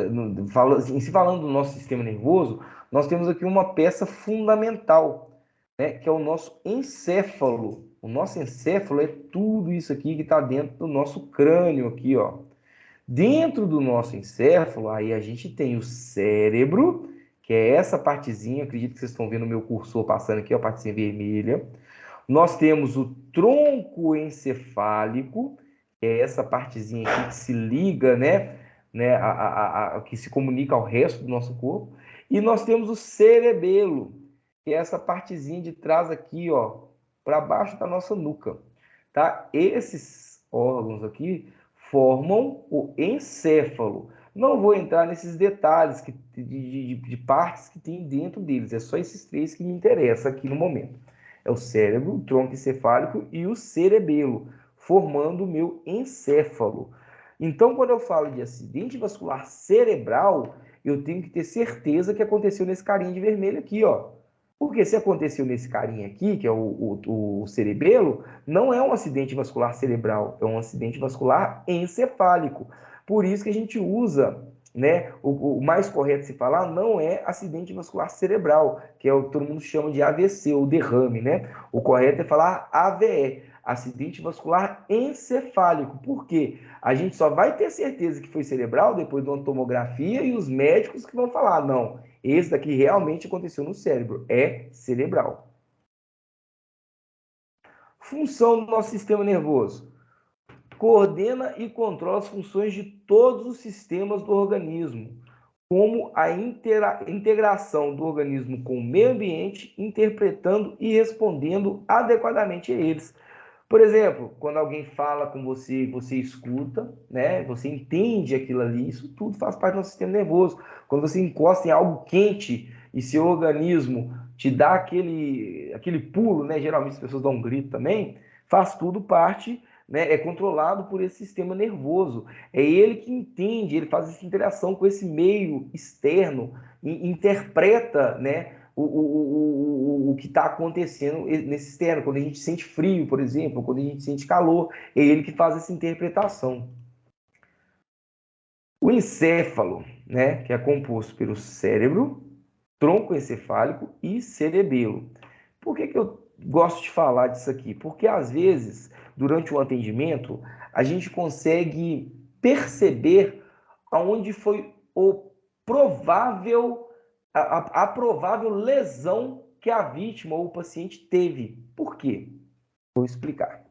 se falando do nosso sistema nervoso, nós temos aqui uma peça fundamental, né, que é o nosso encéfalo. O nosso encéfalo é tudo isso aqui que está dentro do nosso crânio aqui, ó. Dentro do nosso encéfalo, aí a gente tem o cérebro, que é essa partezinha, acredito que vocês estão vendo o meu cursor passando aqui, ó, a partezinha vermelha. Nós temos o tronco encefálico, que é essa partezinha aqui que se liga, né, que se comunica ao resto do nosso corpo. E nós temos o cerebelo, que é essa partezinha de trás aqui, ó, para baixo da nossa nuca, tá? Esses órgãos aqui formam o encéfalo. Não vou entrar nesses detalhes de partes que tem dentro deles, é só esses três que me interessam aqui no momento. É o cérebro, o tronco encefálico e o cerebelo, formando o meu encéfalo. Então, quando eu falo de acidente vascular cerebral, eu tenho que ter certeza que aconteceu nesse carinha de vermelho aqui, ó. Porque se aconteceu nesse carinha aqui, que é o cerebelo, não é um acidente vascular cerebral, é um acidente vascular encefálico. Por isso que a gente usa né? O mais correto se falar não é acidente vascular cerebral, que é o que todo mundo chama de AVC, ou derrame, né? O correto é falar AVE, acidente vascular encefálico. Por quê? A gente só vai ter certeza que foi cerebral depois de uma tomografia e os médicos que vão falar, não, esse daqui realmente aconteceu no cérebro, é cerebral. Função do nosso sistema nervoso. Coordena e controla as funções de todos os sistemas do organismo, como a integração do organismo com o meio ambiente, interpretando e respondendo adequadamente a eles. Por exemplo, quando alguém fala com você, você escuta, né? Você entende aquilo ali, isso tudo faz parte do nosso sistema nervoso. Quando você encosta em algo quente e seu organismo te dá aquele pulo, né? Geralmente as pessoas dão um grito também, faz tudo parte, né? É controlado por esse sistema nervoso. É ele que entende, ele faz essa interação com esse meio externo, interpreta, né? O que está acontecendo nesse externo. Quando a gente sente frio, por exemplo, quando a gente sente calor, é ele que faz essa interpretação. O encéfalo, né, que é composto pelo cérebro, tronco encefálico e cerebelo. Por que eu gosto de falar disso aqui? Porque às vezes, durante o atendimento, a gente consegue perceber aonde foi o provável a provável lesão que a vítima ou o paciente teve. Por quê? Vou explicar.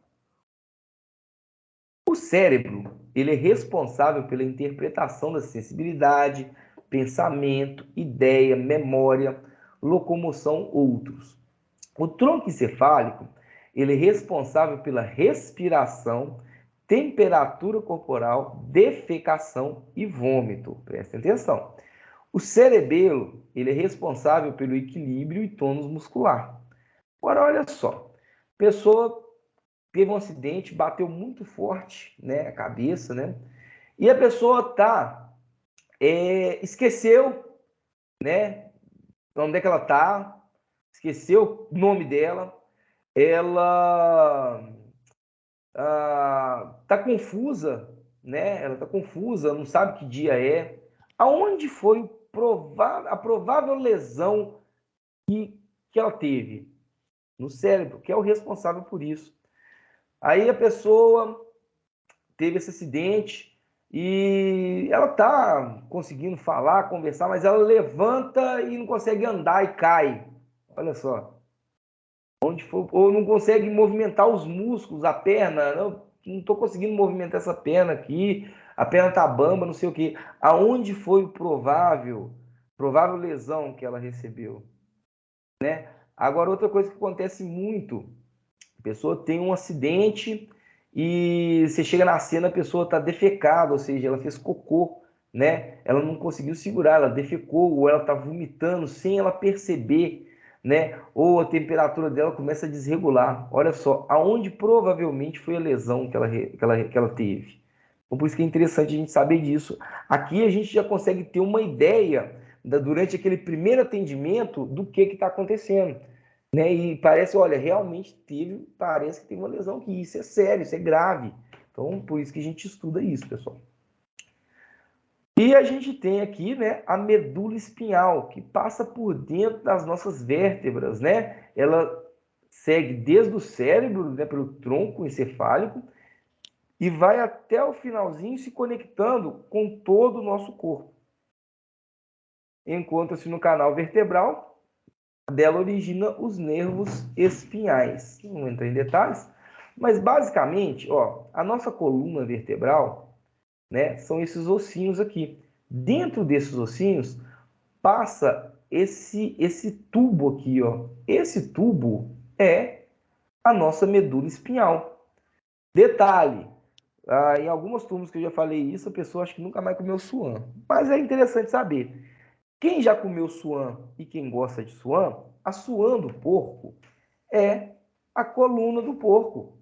O cérebro, ele é responsável pela interpretação da sensibilidade, pensamento, ideia, memória, locomoção, outros. O tronco encefálico, ele é responsável pela respiração, temperatura corporal, defecação e vômito. Prestem atenção. O cerebelo, ele é responsável pelo equilíbrio e tônus muscular. Agora, olha só, a pessoa teve um acidente, bateu muito forte, né, a cabeça, né, e a pessoa esqueceu, né, onde é que ela esqueceu o nome dela, ela tá confusa, né, ela tá confusa, não sabe que dia é, aonde foi a provável lesão que ela teve? No cérebro, que é o responsável por isso. Aí a pessoa teve esse acidente e ela tá conseguindo falar, conversar, mas ela levanta e não consegue andar e cai. Olha só. Onde for, ou não consegue movimentar os músculos, a perna, não estou conseguindo movimentar essa perna aqui, a perna tá bamba, não sei o que. Aonde foi o provável lesão que ela recebeu, né? Agora, outra coisa que acontece muito, a pessoa tem um acidente e você chega na cena, a pessoa está defecada, ou seja, ela fez cocô, né? Ela não conseguiu segurar, ela defecou, ou ela está vomitando sem ela perceber, né? Ou a temperatura dela começa a desregular. Olha só, aonde provavelmente foi a lesão que ela teve. Então, por isso que é interessante a gente saber disso. Aqui a gente já consegue ter uma ideia, durante aquele primeiro atendimento, do que está acontecendo. Né? E parece, olha, realmente parece que teve uma lesão aqui. Isso é sério, isso é grave. Então, por isso que a gente estuda isso, pessoal. E a gente tem aqui, né, a medula espinhal, que passa por dentro das nossas vértebras, né? Ela segue desde o cérebro, né, pelo tronco encefálico, e vai até o finalzinho se conectando com todo o nosso corpo. Encontra-se no canal vertebral, dela origina os nervos espinhais. Não vou entrar em detalhes, mas basicamente, ó, a nossa coluna vertebral, né, são esses ossinhos aqui. Dentro desses ossinhos passa esse tubo aqui, ó. Esse tubo é a nossa medula espinhal. Detalhe, em algumas turmas que eu já falei isso, a pessoa acha que nunca mais comeu suã. Mas é interessante saber. Quem já comeu suã e quem gosta de suã, a suã do porco é a coluna do porco.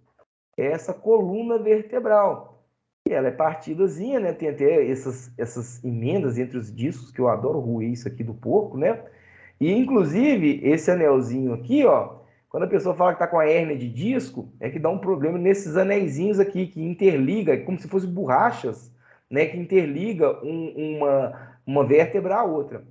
É essa coluna vertebral. E ela é partidazinha, né? Tem até essas emendas entre os discos, que eu adoro roer isso aqui do porco, né? E, inclusive, esse anelzinho aqui, ó, quando a pessoa fala que está com a hérnia de disco, é que dá um problema nesses anéisinhos aqui, que interliga, como se fossem borrachas, né, que interliga uma vértebra à outra.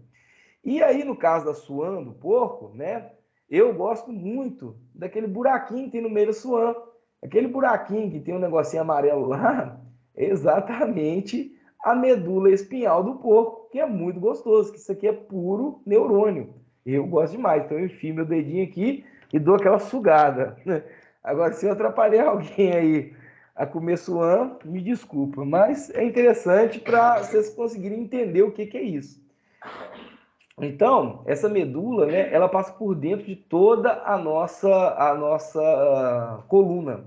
E aí, no caso da suã do porco, né, eu gosto muito daquele buraquinho que tem no meio da suã. Aquele buraquinho que tem um negocinho amarelo lá, é exatamente a medula espinhal do porco, que é muito gostoso, que isso aqui é puro neurônio. Eu gosto demais, então eu enfio meu dedinho aqui e dou aquela sugada. Agora, se eu atrapalhei alguém aí a comer suã, me desculpa, mas é interessante para vocês conseguirem entender o que é isso. Então, essa medula, né, ela passa por dentro de toda a nossa coluna.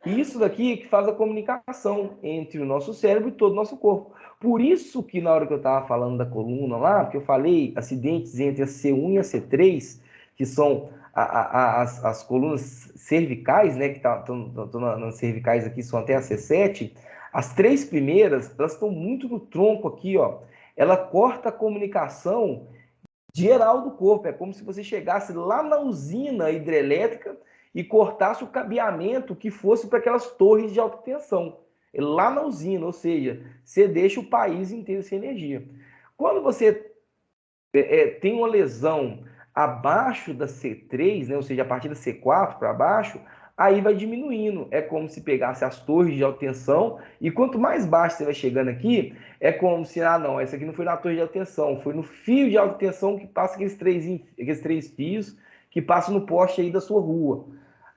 E isso daqui que faz a comunicação entre o nosso cérebro e todo o nosso corpo. Por isso que na hora que eu estava falando da coluna lá, que eu falei acidentes entre a C1 e a C3, que são as colunas cervicais, né, que estão nas cervicais aqui, são até a C7, as três primeiras, elas estão muito no tronco aqui, ó. Ela corta a comunicação geral do corpo. É como se você chegasse lá na usina hidrelétrica e cortasse o cabeamento que fosse para aquelas torres de alta tensão. Lá na usina, ou seja, você deixa o país inteiro sem energia. Quando você tem uma lesão abaixo da C3, né, ou seja, a partir da C4 para baixo, aí vai diminuindo. É como se pegasse as torres de alta tensão, e quanto mais baixo você vai chegando aqui, é como se, não, essa aqui não foi na torre de alta tensão, foi no fio de alta tensão que passa aqueles três fios que passam no poste aí da sua rua.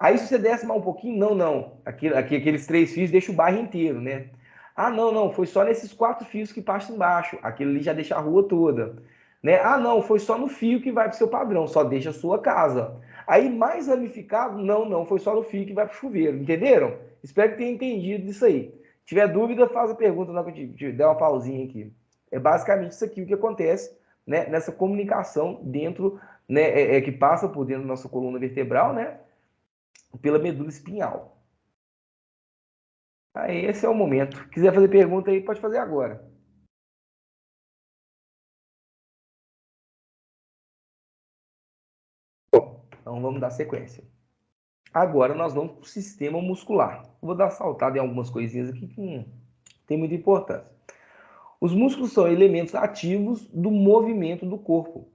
Aí se você desce mais um pouquinho, não, aqueles três fios deixa o bairro inteiro, né? Não, foi só nesses 4 fios que passam embaixo, aquilo ali já deixa a rua toda. Né? Não, foi só no fio que vai para o seu padrão, só deixa a sua casa. Aí mais ramificado, não, foi só no fio que vai para o chuveiro, entenderam? Espero que tenham entendido isso aí. Se tiver dúvida, faz a pergunta na hora que eu te der uma pausinha aqui. É basicamente isso aqui o que acontece, né, nessa comunicação dentro, né, que passa por dentro da nossa coluna vertebral, né, pela medula espinhal. Aí esse é o momento. Quiser fazer pergunta aí, pode fazer agora. Bom, então vamos dar sequência. Agora nós vamos para o sistema muscular. Vou dar saltada em algumas coisinhas aqui que não tem muita importância. Os músculos são elementos ativos do movimento do corpo.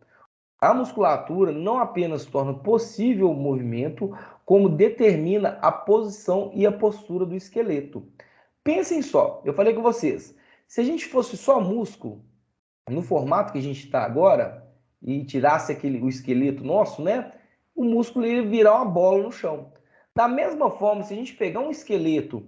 A musculatura não apenas torna possível o movimento, como determina a posição e a postura do esqueleto. Pensem só, eu falei com vocês, se a gente fosse só músculo, no formato que a gente está agora, e tirasse o esqueleto nosso, né? O músculo ia virar uma bola no chão. Da mesma forma, se a gente pegar um esqueleto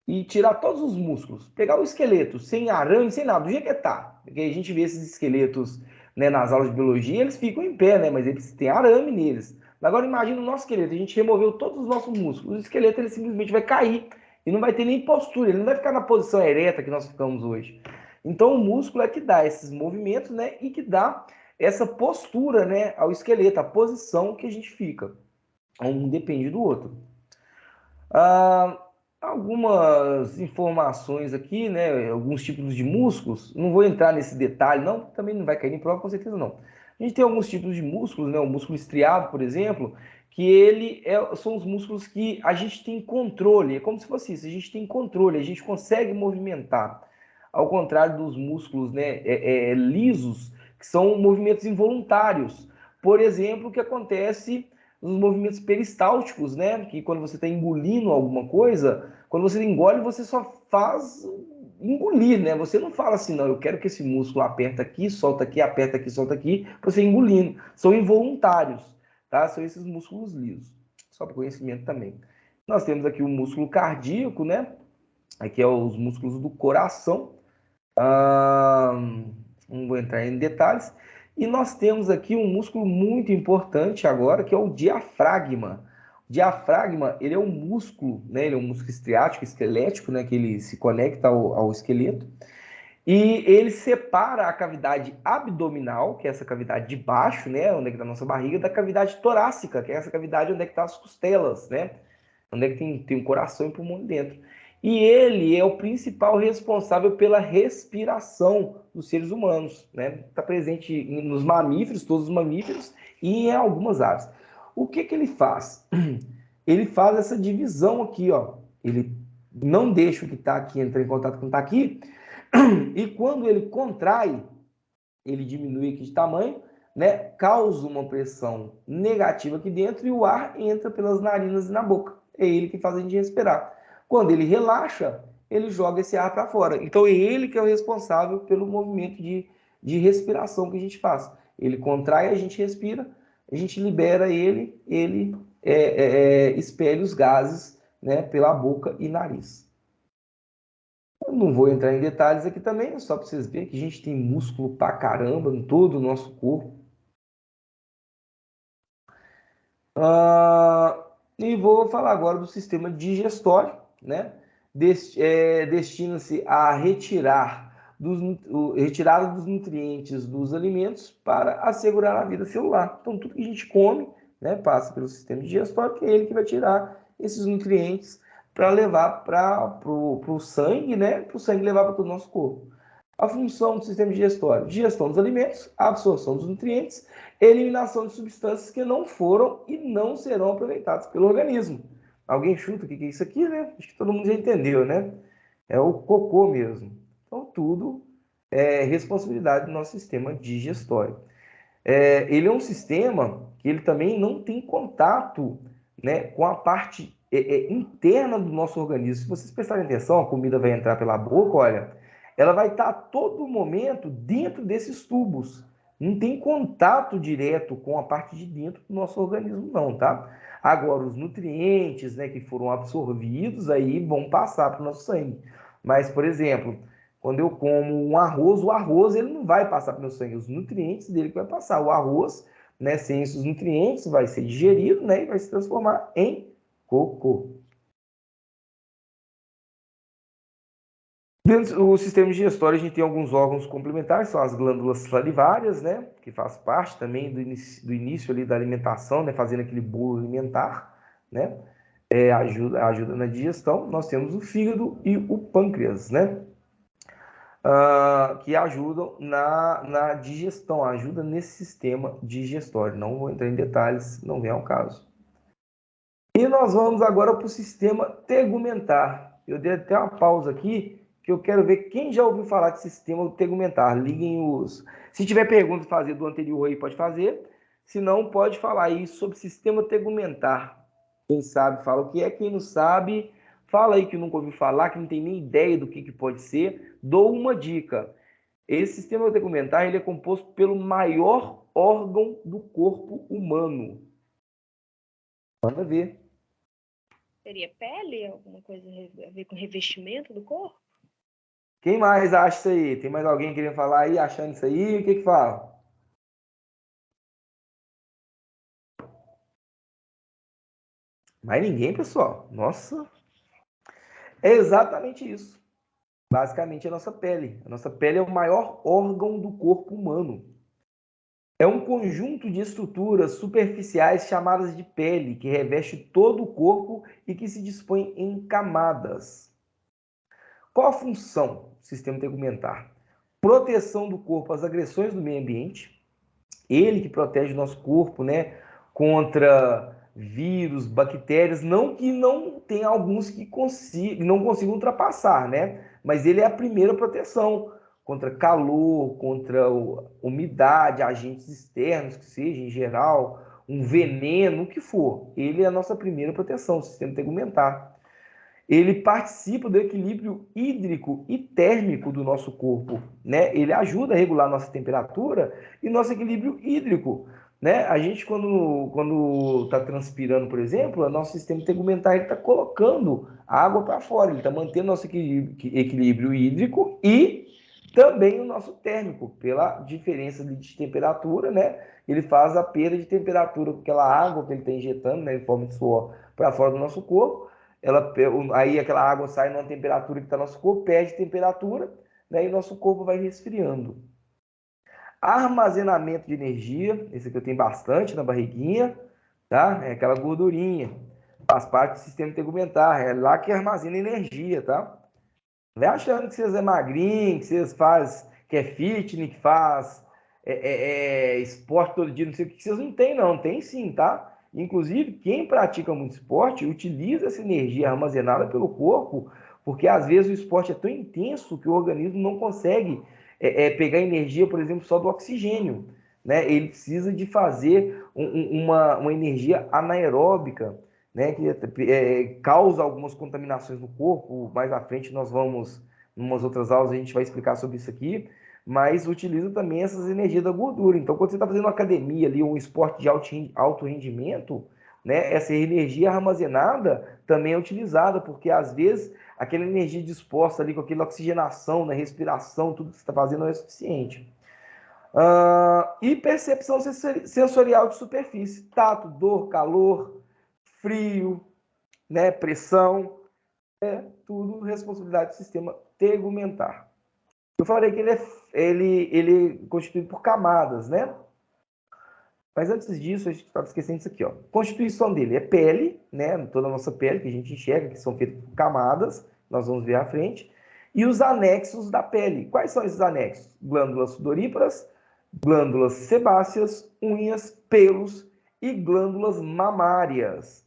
e tirar todos os músculos, pegar o esqueleto sem arame, sem nada, do jeito que está, porque a gente vê esses esqueletos, né, nas aulas de biologia, eles ficam em pé, né, mas eles têm arame neles. Agora imagina o nosso esqueleto, a gente removeu todos os nossos músculos, o esqueleto ele simplesmente vai cair e não vai ter nem postura, ele não vai ficar na posição ereta que nós ficamos hoje. Então o músculo é que dá esses movimentos, né, e que dá essa postura, né, ao esqueleto, a posição que a gente fica. Um depende do outro. Algumas informações aqui, né, alguns tipos de músculos, não vou entrar nesse detalhe, não, também não vai cair em prova, com certeza não. A gente tem alguns tipos de músculos, né, o músculo estriado, por exemplo, que são os músculos que a gente tem controle, é como se fosse isso, a gente tem controle, a gente consegue movimentar, ao contrário dos músculos, né, lisos, que são movimentos involuntários. Por exemplo, o que acontece nos movimentos peristálticos, né? Que quando você está engolindo alguma coisa, quando você engole, você só faz engolir, né? Você não fala assim, não, eu quero que esse músculo aperta aqui, solta aqui, aperta aqui, solta aqui, você engolindo. São involuntários, tá? São esses músculos lisos. Só para conhecimento também. Nós temos aqui o músculo cardíaco, né? Aqui é os músculos do coração. Não vou entrar em detalhes. E nós temos aqui um músculo muito importante agora, que é o diafragma. O diafragma, ele é um músculo, né? Ele é um músculo estriático, esquelético, né? Que ele se conecta ao esqueleto. E ele separa a cavidade abdominal, que é essa cavidade de baixo, né? Onde é que está a nossa barriga, da cavidade torácica, que é essa cavidade onde é que está as costelas, né? Onde é que tem um coração e pulmão dentro. E ele é o principal responsável pela respiração dos seres humanos, né? Está presente nos mamíferos, todos os mamíferos, e em algumas aves. O que ele faz? Ele faz essa divisão aqui, ó. Ele não deixa o que está aqui entrar em contato com o que está aqui, E quando ele contrai, ele diminui aqui de tamanho, né? Causa uma pressão negativa aqui dentro e o ar entra pelas narinas e na boca. É ele que faz a gente respirar. Quando ele relaxa, ele joga esse ar para fora. Então é ele que é o responsável pelo movimento de respiração que a gente faz. Ele contrai, a gente respira, a gente libera ele expele os gases, né, pela boca e nariz. Eu não vou entrar em detalhes aqui também, só para vocês verem que a gente tem músculo pra caramba em todo o nosso corpo. E vou falar agora do sistema digestório, né? Destina-se a retirada dos nutrientes dos alimentos para assegurar a vida celular. Então, tudo que a gente come, né, passa pelo sistema digestório, que é ele que vai tirar esses nutrientes para levar para o sangue, né? Para o sangue levar para todo o nosso corpo. A função do sistema digestório: digestão dos alimentos, absorção dos nutrientes, eliminação de substâncias que não foram e não serão aproveitadas pelo organismo. Alguém chuta o que é isso aqui, né? Acho que todo mundo já entendeu, né? É o cocô mesmo. Então, tudo é responsabilidade do nosso sistema digestório. Ele é um sistema que ele também não tem contato, né, com a parte interna do nosso organismo. Se vocês prestarem atenção, a comida vai entrar pela boca, olha, ela vai estar a todo momento dentro desses tubos. Não tem contato direto com a parte de dentro do nosso organismo, não, tá? Agora, os nutrientes, né, que foram absorvidos, aí vão passar para o nosso sangue. Mas, por exemplo, quando eu como um arroz, o arroz ele não vai passar para o meu sangue, os nutrientes dele que vai passar. O arroz, né, sem esses nutrientes, vai ser digerido, né, e vai se transformar em cocô. Dentro do sistema digestório, a gente tem alguns órgãos complementares, são as glândulas salivárias, né, que faz parte também do início ali da alimentação, né, fazendo aquele bolo alimentar, né, ajuda na digestão. Nós temos o fígado e o pâncreas, né, que ajudam na digestão, ajuda nesse sistema digestório. Não vou entrar em detalhes, não vem ao caso. E nós vamos agora para o sistema tegumentar. Eu dei até uma pausa aqui, que eu quero ver quem já ouviu falar de sistema tegumentar. Liguem os... Se tiver pergunta a fazer do anterior aí, pode fazer. Se não, pode falar aí sobre sistema tegumentar. Quem sabe fala o que é, quem não sabe, fala aí que nunca ouviu falar, que não tem nem ideia do que pode ser. Dou uma dica. Esse sistema tegumentar ele é composto pelo maior órgão do corpo humano. Manda ver. Seria pele? Alguma coisa a ver com revestimento do corpo? Quem mais acha isso aí? Tem mais alguém querendo falar aí, achando isso aí? O que fala? Mais ninguém, pessoal. Nossa. É exatamente isso. Basicamente, a nossa pele. A nossa pele é o maior órgão do corpo humano. É um conjunto de estruturas superficiais chamadas de pele, que reveste todo o corpo e que se dispõe em camadas. Qual a função do sistema tegumentar? Proteção do corpo às agressões do meio ambiente. Ele que protege o nosso corpo, né, contra vírus, bactérias, não que não tem alguns que não consigam ultrapassar, né? Mas ele é a primeira proteção contra calor, contra umidade, agentes externos, que seja em geral, um veneno, o que for. Ele é a nossa primeira proteção, o sistema tegumentar. Ele participa do equilíbrio hídrico e térmico do nosso corpo, né? Ele ajuda a regular nossa temperatura e nosso equilíbrio hídrico, né? A gente quando está transpirando, por exemplo, o nosso sistema tegumentar está colocando a água para fora, ele está mantendo nosso equilíbrio hídrico e também o nosso térmico, pela diferença de temperatura, né? Ele faz a perda de temperatura com aquela água que ele está injetando, né, em forma de suor para fora do nosso corpo. Aí aquela água sai numa temperatura que está no nosso corpo, perde temperatura, né, e nosso corpo vai resfriando. Armazenamento de energia, esse aqui eu tenho bastante na barriguinha, tá? É aquela gordurinha, faz parte do sistema tegumentar, é lá que armazena energia, tá? Não é achando que vocês é magrinho, que vocês faz, que é fitness, que faz esporte todo dia, não sei o que vocês não têm, não, tem sim, tá? Inclusive, quem pratica muito esporte utiliza essa energia armazenada pelo corpo Porque às vezes o esporte é tão intenso que o organismo não consegue pegar energia, por exemplo, só do oxigênio, né? Ele precisa de fazer uma energia anaeróbica, né? Que causa algumas contaminações no corpo. Mais à frente nós vamos, em umas outras aulas, a gente vai explicar sobre isso aqui, mas utiliza também essas energias da gordura. Então, quando você está fazendo uma academia ali, um esporte de alto rendimento, né? Essa energia armazenada também é utilizada, porque às vezes aquela energia disposta ali com aquela oxigenação na respiração, tudo que você está fazendo não é suficiente. E percepção sensorial de superfície, tato, dor, calor, frio, né, pressão, tudo responsabilidade do sistema tegumentar. Eu falei que ele é constituído por camadas, né? Mas antes disso, a gente estava esquecendo isso aqui, ó. Constituição dele é pele, né? Toda a nossa pele que a gente enxerga, que são feitas por camadas, nós vamos ver à frente. E os anexos da pele. Quais são esses anexos? Glândulas sudoríparas, glândulas sebáceas, unhas, pelos e glândulas mamárias.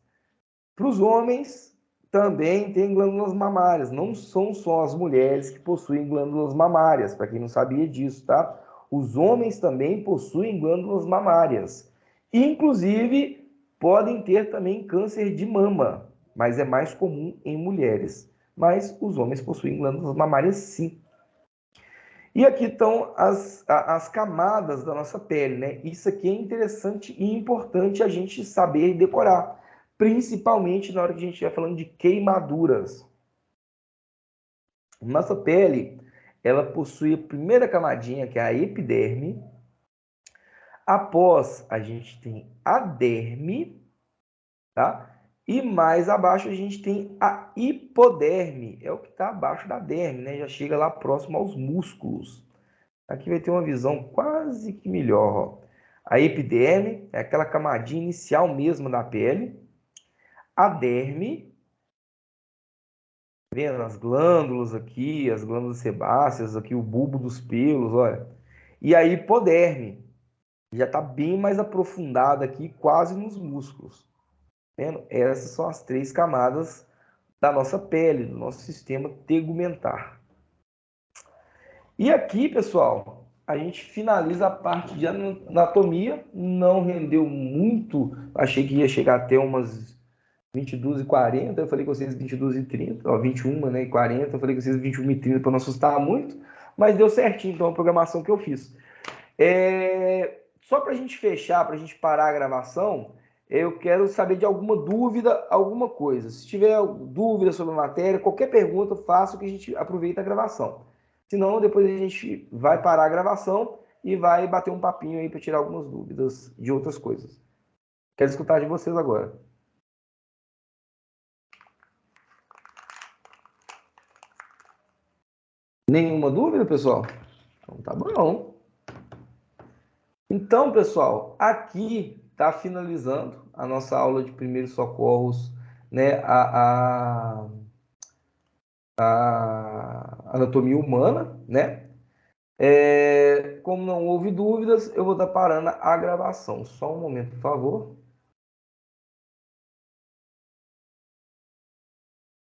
Para os homens, também tem glândulas mamárias. Não são só as mulheres que possuem glândulas mamárias, para quem não sabia disso, tá? Os homens também possuem glândulas mamárias. Inclusive, podem ter também câncer de mama, mas é mais comum em mulheres. Mas os homens possuem glândulas mamárias, sim. E aqui estão as camadas da nossa pele, né? Isso aqui é interessante e importante a gente saber e decorar, principalmente na hora que a gente estiver falando de queimaduras. Nossa pele, ela possui a primeira camadinha, que é a epiderme. Após, a gente tem a derme, tá? E mais abaixo a gente tem a hipoderme, é o que está abaixo da derme, né? Já chega lá próximo aos músculos. Aqui vai ter uma visão quase que melhor, ó. A epiderme é aquela camadinha inicial mesmo da pele. A derme, vendo as glândulas aqui, as glândulas sebáceas, aqui o bulbo dos pelos, olha. E a hipoderme, já está bem mais aprofundada aqui, quase nos músculos. Vendo? Essas são as três camadas da nossa pele, do nosso sistema tegumentar. E aqui, pessoal, a gente finaliza a parte de anatomia. Não rendeu muito, achei que ia chegar até umas 22h40, eu falei com vocês 22h30, ó, 21, né, e 40, eu falei com vocês 21h30 para não assustar muito, mas deu certinho, então, a programação que eu fiz. Só para a gente fechar, para a gente parar a gravação, eu quero saber de alguma dúvida, alguma coisa. Se tiver dúvida sobre a matéria, qualquer pergunta, faça que a gente aproveita a gravação. Senão, depois a gente vai parar a gravação e vai bater um papinho aí para tirar algumas dúvidas de outras coisas. Quero escutar de vocês agora. Nenhuma dúvida, pessoal? Então tá bom. Então, pessoal, aqui está finalizando a nossa aula de primeiros socorros, né? A anatomia humana, né? Como não houve dúvidas, eu vou estar parando a gravação. Só um momento, por favor.